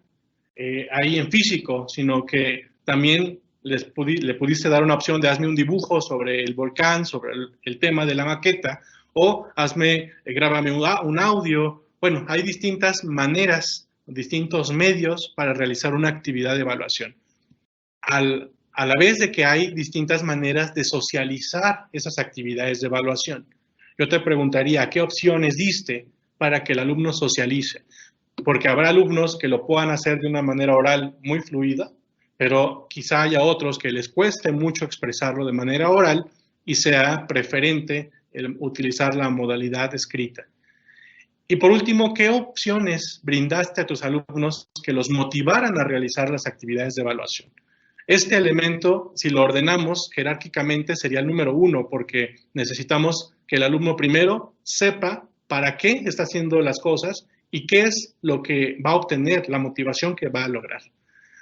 ahí en físico, sino que también le pudiste dar una opción de hazme un dibujo sobre el volcán, sobre el tema de la maqueta, o grábame un audio. Bueno, hay distintas maneras, distintos medios para realizar una actividad de evaluación. A la vez de que hay distintas maneras de socializar esas actividades de evaluación. Yo te preguntaría, ¿qué opciones diste para que el alumno socialice? Porque habrá alumnos que lo puedan hacer de una manera oral muy fluida, pero quizá haya otros que les cueste mucho expresarlo de manera oral y sea preferente utilizar la modalidad escrita. Y por último, ¿qué opciones brindaste a tus alumnos que los motivaran a realizar las actividades de evaluación? Este elemento, si lo ordenamos jerárquicamente, sería el número 1, porque necesitamos que el alumno primero sepa para qué está haciendo las cosas y qué es lo que va a obtener, la motivación que va a lograr.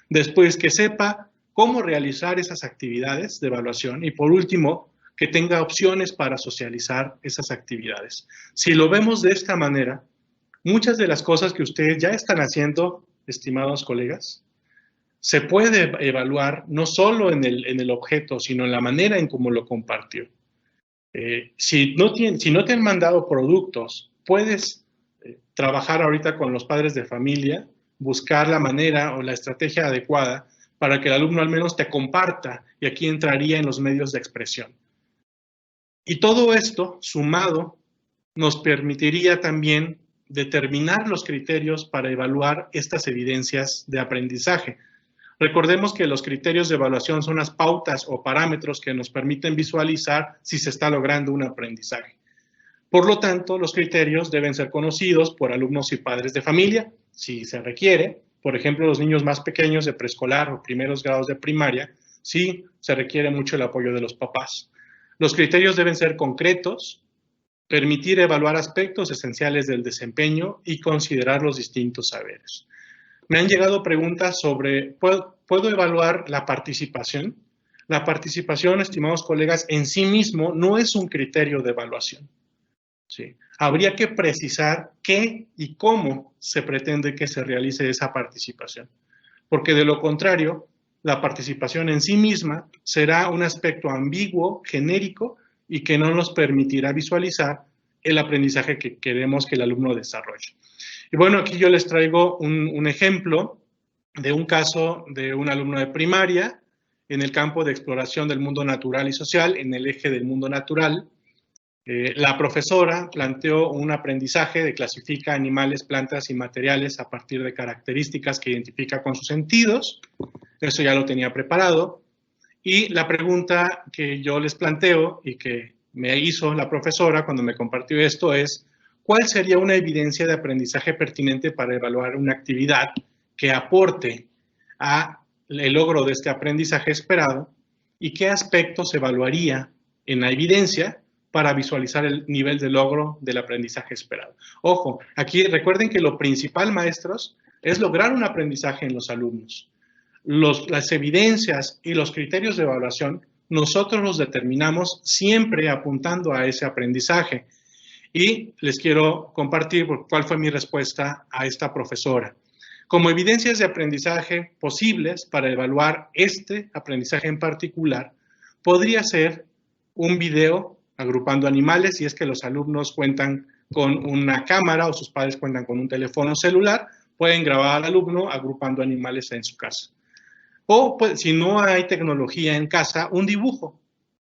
Después, que sepa cómo realizar esas actividades de evaluación y, por último, que tenga opciones para socializar esas actividades. Si lo vemos de esta manera, muchas de las cosas que ustedes ya están haciendo, estimados colegas, se puede evaluar no solo en el objeto, sino en la manera en cómo lo compartió. Si no te han mandado productos, puedes trabajar ahorita con los padres de familia, buscar la manera o la estrategia adecuada para que el alumno al menos te comparta, y aquí entraría en los medios de expresión. Y todo esto, sumado, nos permitiría también determinar los criterios para evaluar estas evidencias de aprendizaje. Recordemos que los criterios de evaluación son las pautas o parámetros que nos permiten visualizar si se está logrando un aprendizaje. Por lo tanto, los criterios deben ser conocidos por alumnos y padres de familia, si se requiere. Por ejemplo, los niños más pequeños de preescolar o primeros grados de primaria, sí se requiere mucho el apoyo de los papás. Los criterios deben ser concretos, permitir evaluar aspectos esenciales del desempeño y considerar los distintos saberes. Me han llegado preguntas sobre, ¿puedo evaluar la participación? La participación, estimados colegas, en sí mismo no es un criterio de evaluación. ¿Sí? Habría que precisar qué y cómo se pretende que se realice esa participación, porque de lo contrario, la participación en sí misma será un aspecto ambiguo, genérico, y que no nos permitirá visualizar el aprendizaje que queremos que el alumno desarrolle. Y bueno, aquí yo les traigo un ejemplo de un caso de un alumno de primaria en el campo de exploración del mundo natural y social, en el eje del mundo natural. La profesora planteó un aprendizaje de clasifica animales, plantas y materiales a partir de características que identifica con sus sentidos. Eso ya lo tenía preparado. Y la pregunta que yo les planteo y que me hizo la profesora cuando me compartió esto es, ¿cuál sería una evidencia de aprendizaje pertinente para evaluar una actividad que aporte al logro de este aprendizaje esperado? ¿Y qué aspectos evaluaría en la evidencia para visualizar el nivel de logro del aprendizaje esperado? Ojo, aquí recuerden que lo principal, maestros, es lograr un aprendizaje en los alumnos. Las evidencias y los criterios de evaluación, nosotros los determinamos siempre apuntando a ese aprendizaje. Y les quiero compartir cuál fue mi respuesta a esta profesora. Como evidencias de aprendizaje posibles para evaluar este aprendizaje en particular, podría ser un video agrupando animales, si es que los alumnos cuentan con una cámara o sus padres cuentan con un teléfono celular, pueden grabar al alumno agrupando animales en su casa. O, pues, si no hay tecnología en casa, un dibujo,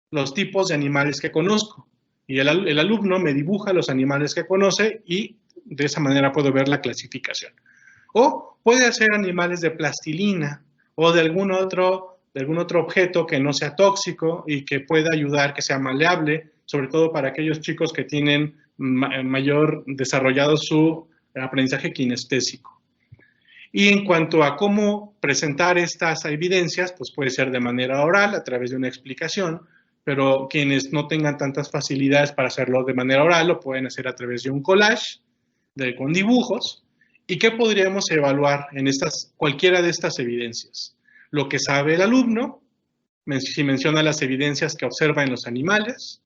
los tipos de animales que conozco. Y el alumno me dibuja los animales que conoce y de esa manera puedo ver la clasificación. O puede hacer animales de plastilina o de algún otro objeto que no sea tóxico y que pueda ayudar, que sea maleable, sobre todo para aquellos chicos que tienen mayor desarrollado su aprendizaje kinestésico. Y en cuanto a cómo presentar estas evidencias, pues puede ser de manera oral, a través de una explicación, pero quienes no tengan tantas facilidades para hacerlo de manera oral, lo pueden hacer a través de un collage, con dibujos. ¿Y qué podríamos evaluar en cualquiera de estas evidencias? Lo que sabe el alumno, si menciona las evidencias que observa en los animales,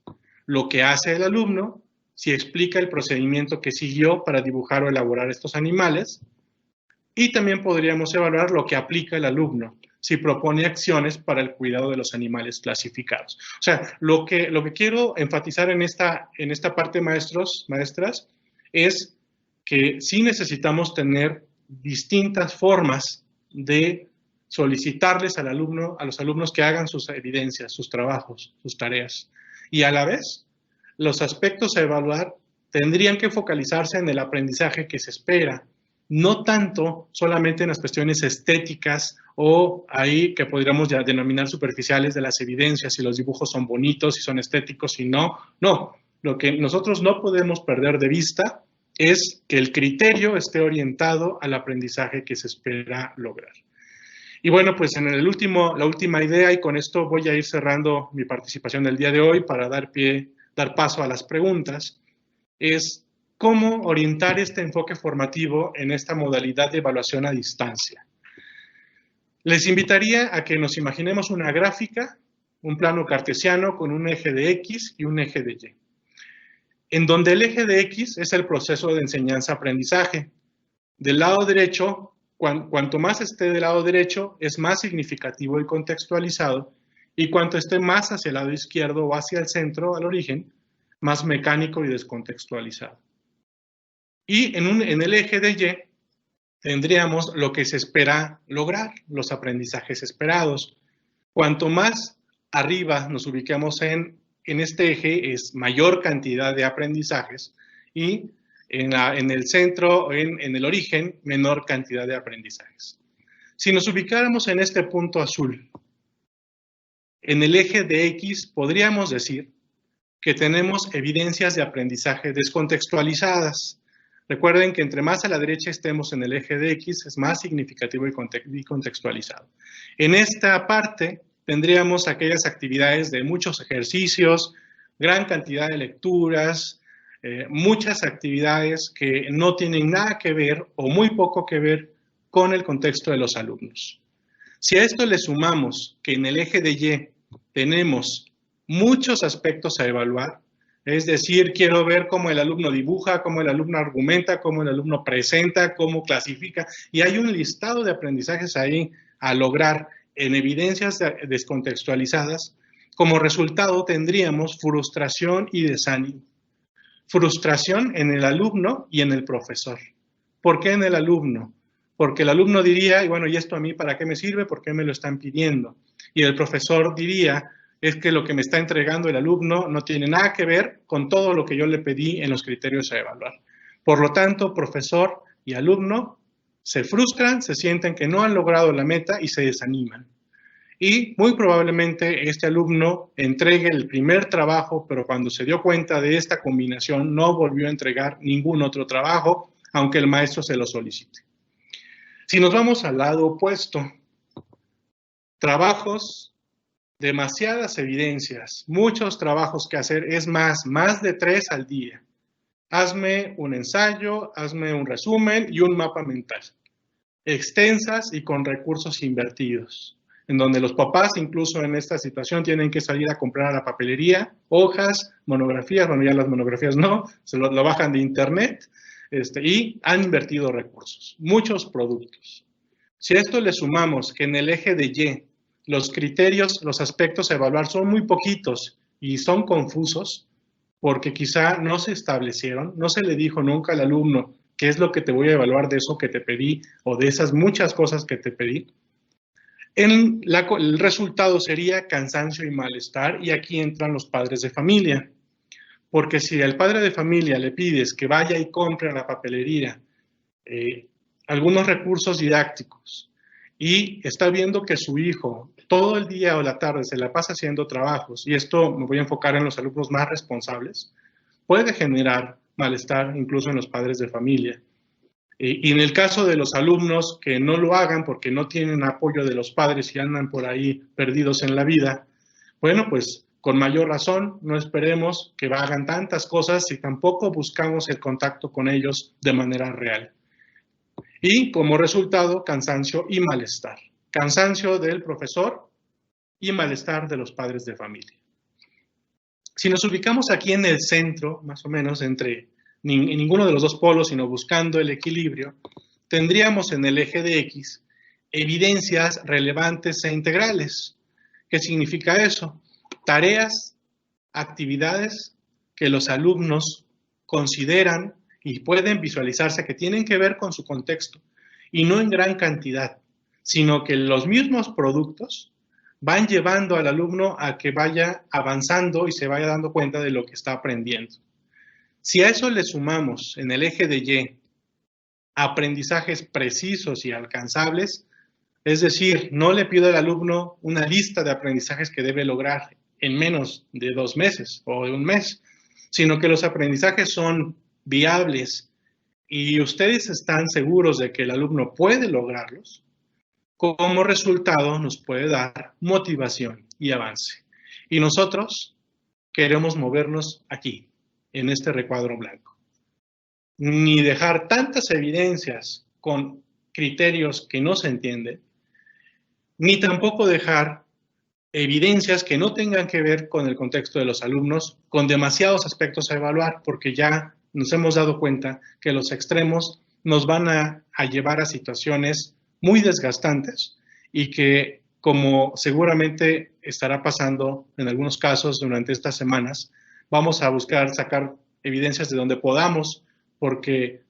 lo que hace el alumno, si explica el procedimiento que siguió para dibujar o elaborar estos animales, y también podríamos evaluar lo que aplica el alumno, si propone acciones para el cuidado de los animales clasificados. O sea, lo que quiero enfatizar en esta parte, maestros, maestras, es que sí necesitamos tener distintas formas de solicitarles al alumno, a los alumnos que hagan sus evidencias, sus trabajos, sus tareas. Y a la vez, los aspectos a evaluar tendrían que focalizarse en el aprendizaje que se espera, no tanto solamente en las cuestiones estéticas o ahí que podríamos ya denominar superficiales de las evidencias, si los dibujos son bonitos, si son estéticos, si no. No, lo que nosotros no podemos perder de vista es que el criterio esté orientado al aprendizaje que se espera lograr. Y bueno, pues en la última idea, y con esto voy a ir cerrando mi participación del día de hoy para dar paso a las preguntas, es cómo orientar este enfoque formativo en esta modalidad de evaluación a distancia. Les invitaría a que nos imaginemos una gráfica, un plano cartesiano con un eje de X y un eje de Y, en donde el eje de X es el proceso de enseñanza-aprendizaje. Del lado derecho, cuanto más esté del lado derecho, es más significativo y contextualizado, y cuanto esté más hacia el lado izquierdo o hacia el centro, al origen, más mecánico y descontextualizado. Y en el eje de Y tendríamos lo que se espera lograr, los aprendizajes esperados. Cuanto más arriba nos ubiquemos en este eje, es mayor cantidad de aprendizajes, y en el centro, en el origen, menor cantidad de aprendizajes. Si nos ubicáramos en este punto azul, en el eje de X, podríamos decir que tenemos evidencias de aprendizaje descontextualizadas. Recuerden que entre más a la derecha estemos en el eje de X, es más significativo y contextualizado. En esta parte tendríamos aquellas actividades de muchos ejercicios, gran cantidad de lecturas, muchas actividades que no tienen nada que ver o muy poco que ver con el contexto de los alumnos. Si a esto le sumamos que en el eje de Y tenemos muchos aspectos a evaluar, es decir, quiero ver cómo el alumno dibuja, cómo el alumno argumenta, cómo el alumno presenta, cómo clasifica, y hay un listado de aprendizajes ahí a lograr en evidencias descontextualizadas. Como resultado tendríamos frustración y desánimo. Frustración en el alumno y en el profesor. ¿Por qué en el alumno? Porque el alumno diría, y bueno, ¿y esto a mí para qué me sirve? ¿Por qué me lo están pidiendo? Y el profesor diría, es que lo que me está entregando el alumno no tiene nada que ver con todo lo que yo le pedí en los criterios a evaluar. Por lo tanto, profesor y alumno se frustran, se sienten que no han logrado la meta y se desaniman. Y muy probablemente este alumno entregue el primer trabajo, pero cuando se dio cuenta de esta combinación no volvió a entregar ningún otro trabajo, aunque el maestro se lo solicite. Si nos vamos al lado opuesto, trabajos, demasiadas evidencias, muchos trabajos que hacer, es más de 3 al día. Hazme un ensayo, hazme un resumen y un mapa mental. Extensas y con recursos invertidos, en donde los papás incluso en esta situación tienen que salir a comprar a la papelería, hojas, monografías, bueno ya las monografías no, se lo bajan de internet, y han invertido recursos, muchos productos. Si a esto le sumamos que en el eje de Y, los criterios, los aspectos a evaluar son muy poquitos y son confusos, porque quizá no se establecieron, no se le dijo nunca al alumno qué es lo que te voy a evaluar de eso que te pedí o de esas muchas cosas que te pedí. El resultado sería cansancio y malestar, y aquí entran los padres de familia. Porque si al padre de familia le pides que vaya y compre a la papelería algunos recursos didácticos y está viendo que su hijo todo el día o la tarde se la pasa haciendo trabajos, y esto me voy a enfocar en los alumnos más responsables, puede generar malestar incluso en los padres de familia. Y en el caso de los alumnos que no lo hagan porque no tienen apoyo de los padres y andan por ahí perdidos en la vida, bueno, pues con mayor razón no esperemos que hagan tantas cosas si tampoco buscamos el contacto con ellos de manera real. Y como resultado, cansancio y malestar. Cansancio del profesor y malestar de los padres de familia. Si nos ubicamos aquí en el centro, más o menos entre ninguno de los dos polos, sino buscando el equilibrio, tendríamos en el eje de X evidencias relevantes e integrales. ¿Qué significa eso? Tareas, actividades que los alumnos consideran y pueden visualizarse que tienen que ver con su contexto, y no en gran cantidad, sino que los mismos productos van llevando al alumno a que vaya avanzando y se vaya dando cuenta de lo que está aprendiendo. Si a eso le sumamos en el eje de Y aprendizajes precisos y alcanzables, es decir, no le pido al alumno una lista de aprendizajes que debe lograr en menos de 2 meses o de 1 mes, sino que los aprendizajes son viables y ustedes están seguros de que el alumno puede lograrlos, como resultado nos puede dar motivación y avance. Y nosotros queremos movernos aquí, en este recuadro blanco. Ni dejar tantas evidencias con criterios que no se entienden, ni tampoco dejar evidencias que no tengan que ver con el contexto de los alumnos, con demasiados aspectos a evaluar, porque ya nos hemos dado cuenta que los extremos nos van a llevar a situaciones muy desgastantes y que, como seguramente estará pasando en algunos casos durante estas semanas, vamos a buscar sacar evidencias de donde podamos, porque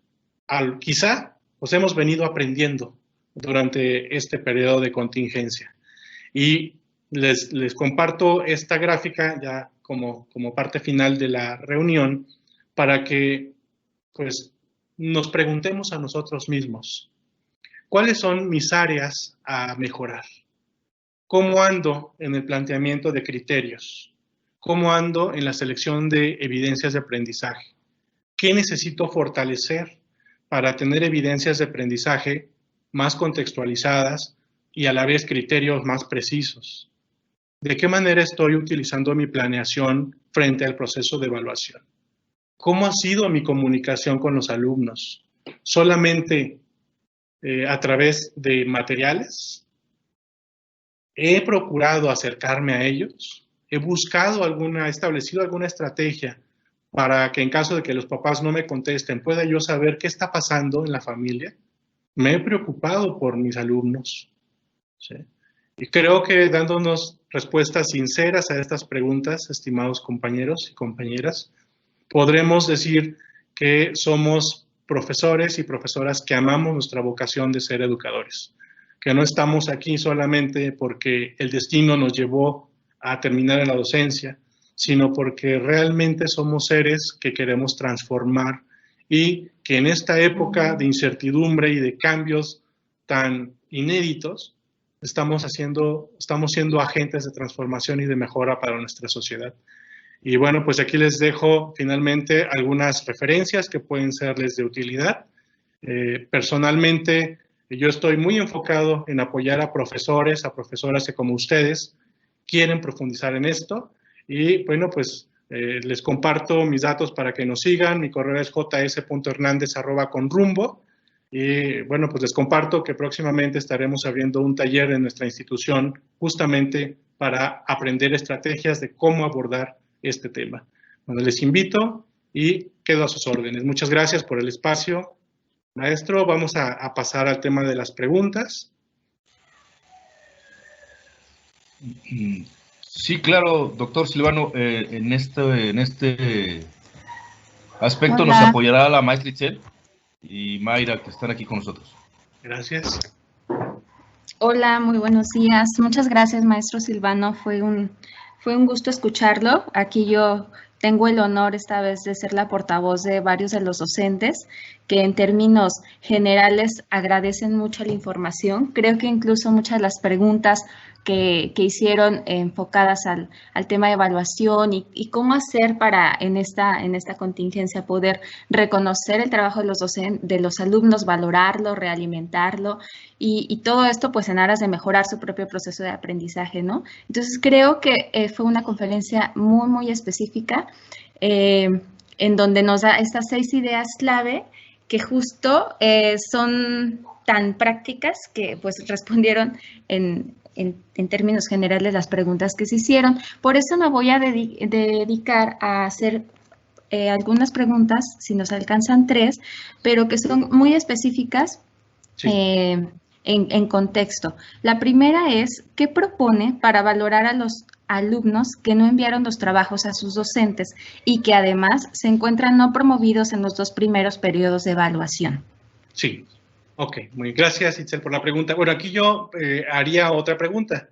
quizá pues hemos venido aprendiendo durante este periodo de contingencia. Y les comparto esta gráfica ya como parte final de la reunión para que pues, nos preguntemos a nosotros mismos, ¿cuáles son mis áreas a mejorar? ¿Cómo ando en el planteamiento de criterios? cómo ando en la selección de evidencias de aprendizaje. ¿Qué necesito fortalecer para tener evidencias de aprendizaje más contextualizadas y a la vez criterios más precisos? ¿De qué manera estoy utilizando mi planeación frente al proceso de evaluación? ¿Cómo ha sido mi comunicación con los alumnos? ¿Solamente a través de materiales? ¿He procurado acercarme a ellos? ¿He establecido alguna estrategia para que en caso de que los papás no me contesten, pueda yo saber qué está pasando en la familia? Me he preocupado por mis alumnos, ¿sí? Y creo que dándonos respuestas sinceras a estas preguntas, estimados compañeros y compañeras, podremos decir que somos profesores y profesoras que amamos nuestra vocación de ser educadores, que no estamos aquí solamente porque el destino nos llevó a terminar en la docencia, sino porque realmente somos seres que queremos transformar y que en esta época de incertidumbre y de cambios tan inéditos, estamos siendo agentes de transformación y de mejora para nuestra sociedad. Y bueno, pues aquí les dejo finalmente algunas referencias que pueden serles de utilidad. Personalmente, yo estoy muy enfocado en apoyar a profesores, a profesoras que como ustedes quieren profundizar en esto. Y bueno, pues les comparto mis datos para que nos sigan. Mi correo es js.hernandez@conrumbo. Y bueno, pues les comparto que próximamente estaremos abriendo un taller en nuestra institución justamente para aprender estrategias de cómo abordar este tema. Bueno, les invito y quedo a sus órdenes. Muchas gracias por el espacio, maestro. Vamos a pasar al tema de las preguntas. Sí, claro, doctor Silvano, en este aspecto Hola. nos apoyará la maestra Itzel y Mayra, que están aquí con nosotros. Gracias. Hola, muy buenos días. Muchas gracias, maestro Silvano. Fue un gusto escucharlo. Aquí yo tengo el honor esta vez de ser la portavoz de varios de los docentes que en términos generales agradecen mucho la información. Creo que incluso muchas de las preguntas que hicieron enfocadas al tema de evaluación y cómo hacer para en esta contingencia poder reconocer el trabajo de los alumnos, valorarlo, realimentarlo y todo esto pues en aras de mejorar su propio proceso de aprendizaje, ¿no? Entonces creo que fue una conferencia muy, muy específica en donde nos da estas 6 ideas clave que justo son tan prácticas que pues respondieron en términos generales las preguntas que se hicieron. Por eso me voy a dedicar a hacer algunas preguntas, si nos alcanzan 3, pero que son muy específicas. Sí. En contexto. La primera es, ¿qué propone para valorar a los alumnos que no enviaron los trabajos a sus docentes y que además se encuentran no promovidos en los 2 primeros periodos de evaluación? Sí, ok, muy gracias, Itzel, por la pregunta. Bueno, aquí yo haría otra pregunta.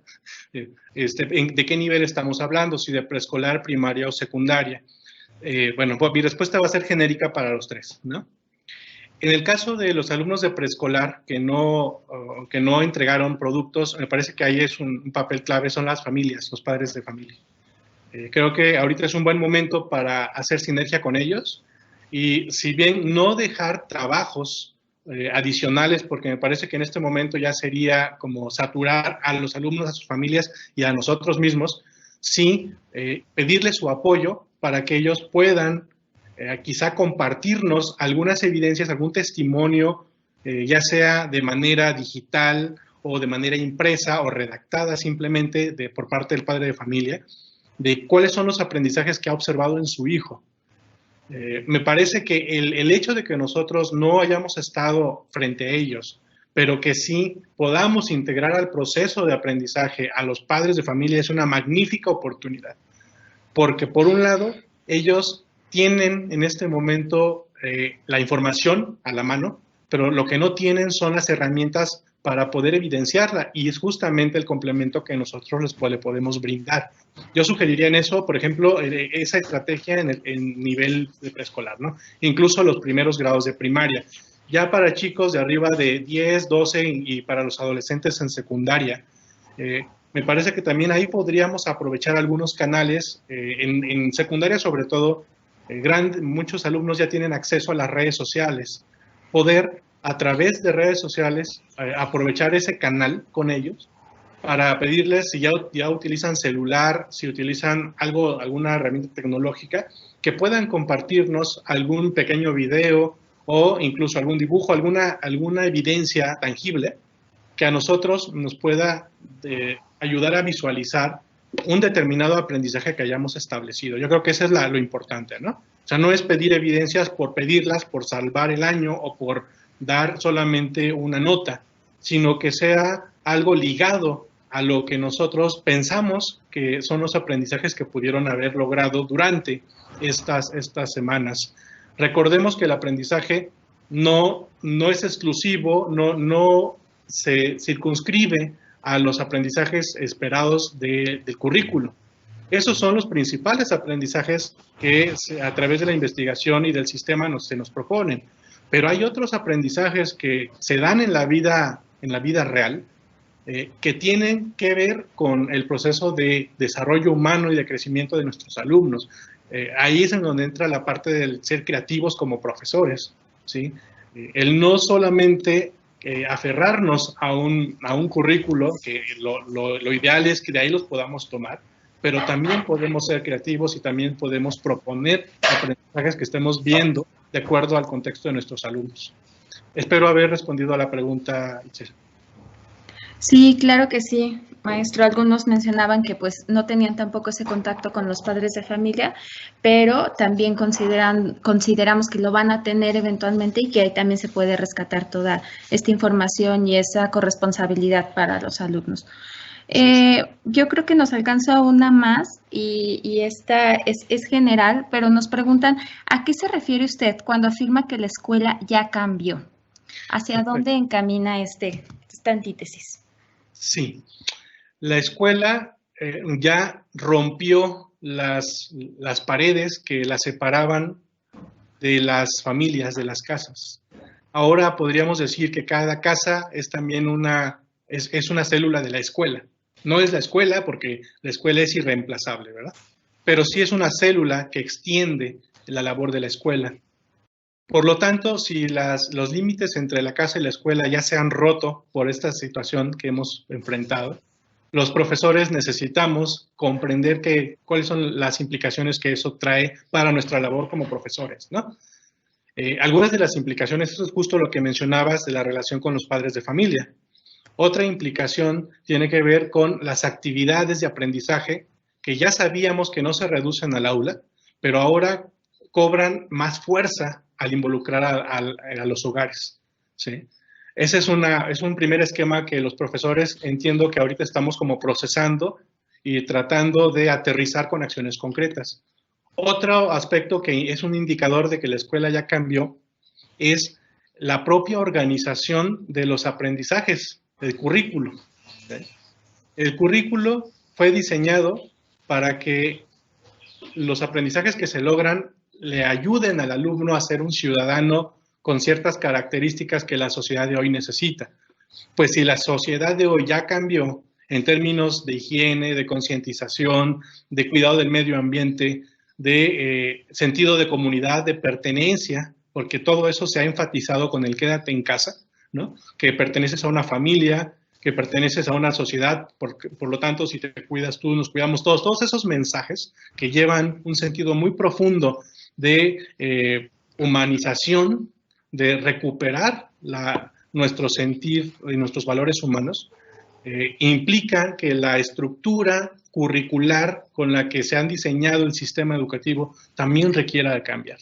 ¿De qué nivel estamos hablando? ¿Si de preescolar, primaria o secundaria? Bueno, pues mi respuesta va a ser genérica para los 3, ¿no? En el caso de los alumnos de preescolar que no entregaron productos, me parece que ahí es un papel clave, son las familias, los padres de familia. Creo que ahorita es un buen momento para hacer sinergia con ellos y si bien no dejar trabajos adicionales, porque me parece que en este momento ya sería como saturar a los alumnos, a sus familias y a nosotros mismos, sí pedirles su apoyo para que ellos puedan quizá compartirnos algunas evidencias, algún testimonio, ya sea de manera digital o de manera impresa o redactada simplemente por parte del padre de familia, de cuáles son los aprendizajes que ha observado en su hijo. Me parece que el hecho de que nosotros no hayamos estado frente a ellos, pero que sí podamos integrar al proceso de aprendizaje a los padres de familia es una magnífica oportunidad. Porque por un lado, ellos tienen en este momento la información a la mano, pero lo que no tienen son las herramientas para poder evidenciarla y es justamente el complemento que nosotros le podemos brindar. Yo sugeriría en eso, por ejemplo, esa estrategia en nivel de preescolar, ¿no? Incluso los primeros grados de primaria. Ya para chicos de arriba de 10, 12 y para los adolescentes en secundaria, Me parece que también ahí podríamos aprovechar algunos canales, en secundaria sobre todo, muchos alumnos ya tienen acceso a las redes sociales. Poder, a través de redes sociales, aprovechar ese canal con ellos para pedirles si ya utilizan celular, si utilizan alguna herramienta tecnológica, que puedan compartirnos algún pequeño video o incluso algún dibujo, alguna evidencia tangible que a nosotros nos pueda ayudar a visualizar un determinado aprendizaje que hayamos establecido. Yo creo que eso es lo importante, ¿no? O sea, no es pedir evidencias por pedirlas, por salvar el año o por dar solamente una nota, sino que sea algo ligado a lo que nosotros pensamos que son los aprendizajes que pudieron haber logrado durante estas semanas. Recordemos que el aprendizaje no es exclusivo, no se circunscribe a los aprendizajes esperados del currículo. Esos son los principales aprendizajes que a través de la investigación y del sistema se nos proponen. Pero hay otros aprendizajes que se dan en la vida real, que tienen que ver con el proceso de desarrollo humano y de crecimiento de nuestros alumnos. Ahí es en donde entra la parte del ser creativos como profesores, ¿sí? El no solamente aferrarnos a un currículo, que lo ideal es que de ahí los podamos tomar, pero también podemos ser creativos y también podemos proponer aprendizajes que estemos viendo de acuerdo al contexto de nuestros alumnos. Espero haber respondido a la pregunta, Itzel. Sí, claro que sí, maestro. Algunos mencionaban que pues no tenían tampoco ese contacto con los padres de familia, pero también consideramos que lo van a tener eventualmente y que ahí también se puede rescatar toda esta información y esa corresponsabilidad para los alumnos. Yo creo que nos alcanza una más y esta es general, pero nos preguntan, ¿a qué se refiere usted cuando afirma que la escuela ya cambió? ¿Hacia dónde encamina esta antítesis? Sí, la escuela ya rompió las paredes que la separaban de las familias, de las casas. Ahora podríamos decir que cada casa es también es una célula de la escuela. No es la escuela porque la escuela es irreemplazable, ¿verdad? Pero sí es una célula que extiende la labor de la escuela. Por lo tanto, si los límites entre la casa y la escuela ya se han roto por esta situación que hemos enfrentado, los profesores necesitamos comprender cuáles son las implicaciones que eso trae para nuestra labor como profesores, ¿no? Algunas de las implicaciones, eso es justo lo que mencionabas de la relación con los padres de familia. Otra implicación tiene que ver con las actividades de aprendizaje que ya sabíamos que no se reducen al aula, pero ahora cobran más fuerza al involucrar a los hogares, ¿sí? Ese es un primer esquema que los profesores entiendo que ahorita estamos como procesando y tratando de aterrizar con acciones concretas. Otro aspecto que es un indicador de que la escuela ya cambió es la propia organización de los aprendizajes, el currículo, ¿sí? El currículo fue diseñado para que los aprendizajes que se logran le ayuden al alumno a ser un ciudadano con ciertas características que la sociedad de hoy necesita. Pues si la sociedad de hoy ya cambió en términos de higiene, de concientización, de cuidado del medio ambiente, de sentido de comunidad, de pertenencia, porque todo eso se ha enfatizado con el quédate en casa, ¿no? Que perteneces a una familia, que perteneces a una sociedad, por lo tanto, si te cuidas tú, nos cuidamos todos. Todos esos mensajes que llevan un sentido muy profundo de humanización, de recuperar nuestro sentir y nuestros valores humanos, implican que la estructura curricular con la que se han diseñado el sistema educativo también requiera de cambiar.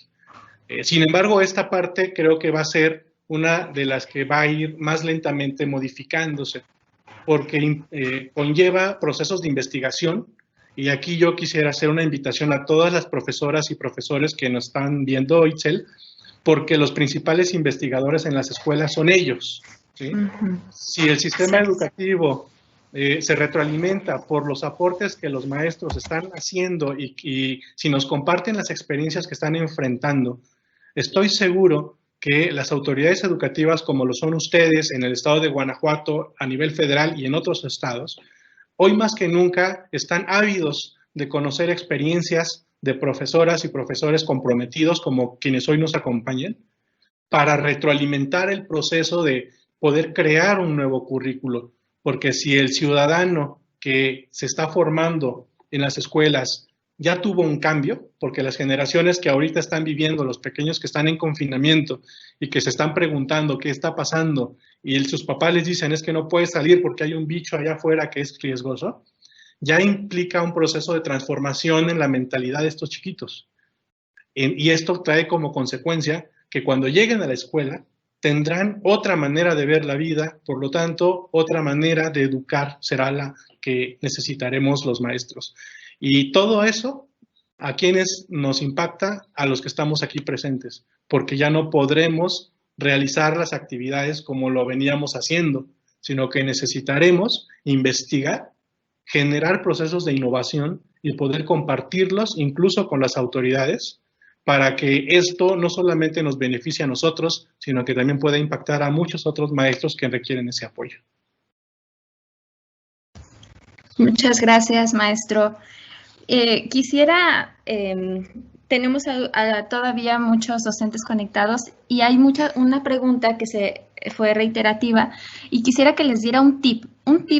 Sin embargo, esta parte creo que va a ser una de las que va a ir más lentamente modificándose, porque conlleva procesos de investigación. Y aquí yo quisiera hacer una invitación a todas las profesoras y profesores que nos están viendo, Itzel, porque los principales investigadores en las escuelas son ellos, ¿sí? Si el sistema educativo se retroalimenta por los aportes que los maestros están haciendo y si nos comparten las experiencias que están enfrentando, estoy seguro que las autoridades educativas, como lo son ustedes en el estado de Guanajuato, a nivel federal y en otros estados, hoy más que nunca están ávidos de conocer experiencias de profesoras y profesores comprometidos como quienes hoy nos acompañan para retroalimentar el proceso de poder crear un nuevo currículo. Porque si el ciudadano que se está formando en las escuelas ya tuvo un cambio, porque las generaciones que ahorita están viviendo, los pequeños que están en confinamiento y que se están preguntando qué está pasando y sus papás les dicen es que no puedes salir porque hay un bicho allá afuera que es riesgoso, ya implica un proceso de transformación en la mentalidad de estos chiquitos. Y esto trae como consecuencia que cuando lleguen a la escuela tendrán otra manera de ver la vida, por lo tanto, otra manera de educar será la que necesitaremos los maestros. Y todo eso, ¿a quienes nos impacta? A los que estamos aquí presentes, porque ya no podremos realizar las actividades como lo veníamos haciendo, sino que necesitaremos investigar, generar procesos de innovación y poder compartirlos incluso con las autoridades para que esto no solamente nos beneficie a nosotros, sino que también pueda impactar a muchos otros maestros que requieren ese apoyo. Muchas gracias, maestro. Tenemos todavía muchos docentes conectados y hay una pregunta que se fue reiterativa y quisiera que les diera un tip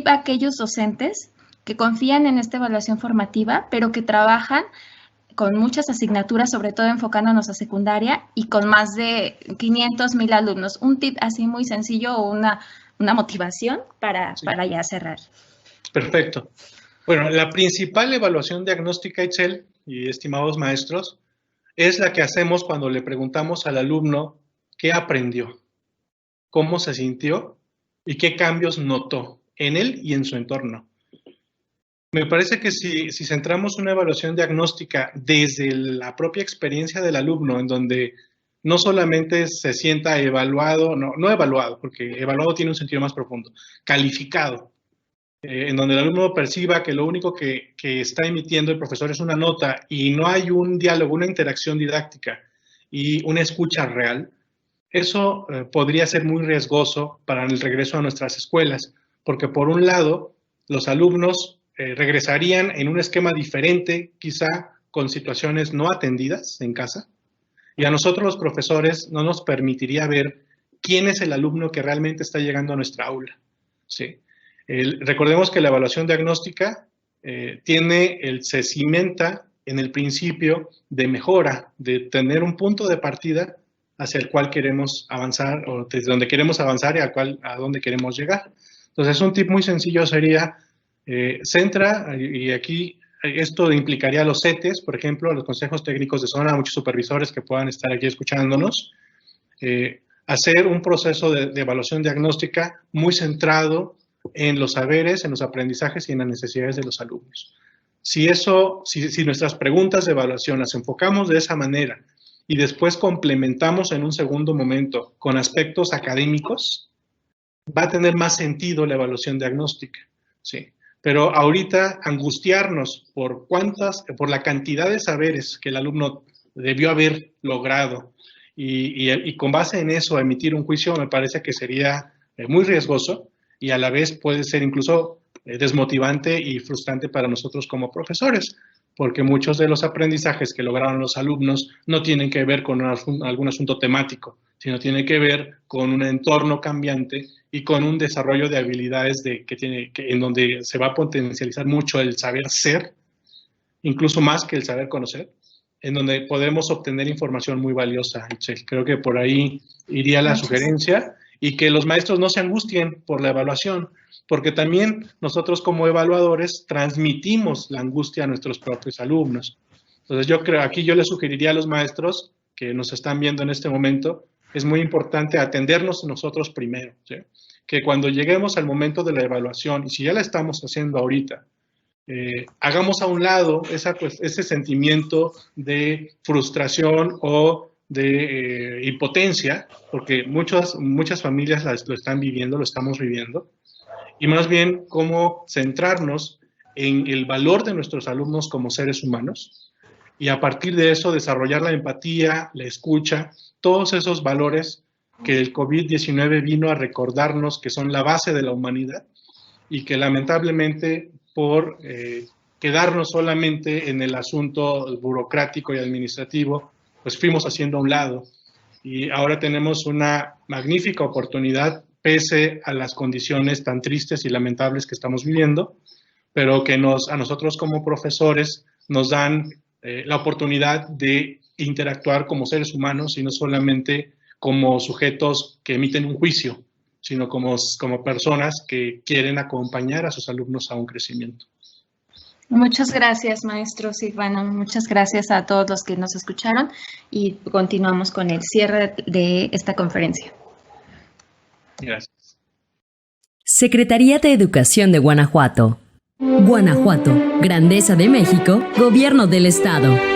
a aquellos docentes que confían en esta evaluación formativa, pero que trabajan con muchas asignaturas, sobre todo enfocándonos a secundaria y con más de 500,000 alumnos. Un tip así muy sencillo o una motivación para ya cerrar. Perfecto. Bueno, la principal evaluación diagnóstica, Itzel y estimados maestros, es la que hacemos cuando le preguntamos al alumno qué aprendió, cómo se sintió y qué cambios notó en él y en su entorno. Me parece que si centramos una evaluación diagnóstica desde la propia experiencia del alumno, en donde no solamente se sienta evaluado, no evaluado, porque evaluado tiene un sentido más profundo, calificado, en donde el alumno perciba que lo único que está emitiendo el profesor es una nota y no hay un diálogo, una interacción didáctica y una escucha real, eso podría ser muy riesgoso para el regreso a nuestras escuelas, porque por un lado, los alumnos regresarían en un esquema diferente, quizá con situaciones no atendidas en casa, y a nosotros los profesores no nos permitiría ver quién es el alumno que realmente está llegando a nuestra aula. ¿Sí? Recordemos que la evaluación diagnóstica se cimenta en el principio de mejora, de tener un punto de partida hacia el cual queremos avanzar, o desde donde queremos avanzar y a donde queremos llegar. Entonces, un tip muy sencillo sería centra, y aquí esto implicaría a los CETES, por ejemplo, a los consejos técnicos de zona, a muchos supervisores que puedan estar aquí escuchándonos, hacer un proceso de evaluación diagnóstica muy centrado en los saberes, en los aprendizajes y en las necesidades de los alumnos. Si nuestras preguntas de evaluación las enfocamos de esa manera y después complementamos en un segundo momento con aspectos académicos, va a tener más sentido la evaluación diagnóstica, ¿sí? Pero ahorita angustiarnos por la cantidad de saberes que el alumno debió haber logrado y con base en eso emitir un juicio me parece que sería muy riesgoso y a la vez puede ser incluso desmotivante y frustrante para nosotros como profesores, porque muchos de los aprendizajes que lograron los alumnos no tienen que ver con algún asunto temático, sino tienen que ver con un entorno cambiante y con un desarrollo de habilidades en donde se va a potencializar mucho el saber ser, incluso más que el saber conocer, en donde podemos obtener información muy valiosa. Creo que por ahí iría la sugerencia y que los maestros no se angustien por la evaluación, porque también nosotros como evaluadores transmitimos la angustia a nuestros propios alumnos. Entonces aquí yo les sugeriría a los maestros que nos están viendo en este momento, es muy importante atendernos nosotros primero, ¿sí? Que cuando lleguemos al momento de la evaluación, y si ya la estamos haciendo ahorita, hagamos a un lado ese sentimiento de frustración o de impotencia, porque muchas familias lo están viviendo, lo estamos viviendo, y más bien cómo centrarnos en el valor de nuestros alumnos como seres humanos, y a partir de eso desarrollar la empatía, la escucha, todos esos valores que el COVID-19 vino a recordarnos que son la base de la humanidad y que lamentablemente por quedarnos solamente en el asunto burocrático y administrativo, pues fuimos haciendo a un lado. Y ahora tenemos una magnífica oportunidad, pese a las condiciones tan tristes y lamentables que estamos viviendo, pero que a nosotros como profesores nos dan la oportunidad de interactuar como seres humanos y no solamente como sujetos que emiten un juicio, sino como personas que quieren acompañar a sus alumnos a un crecimiento. Muchas gracias, maestro Silvano. Muchas gracias a todos los que nos escucharon y continuamos con el cierre de esta conferencia. Gracias. Secretaría de Educación de Guanajuato. Guanajuato, Grandeza de México, Gobierno del Estado.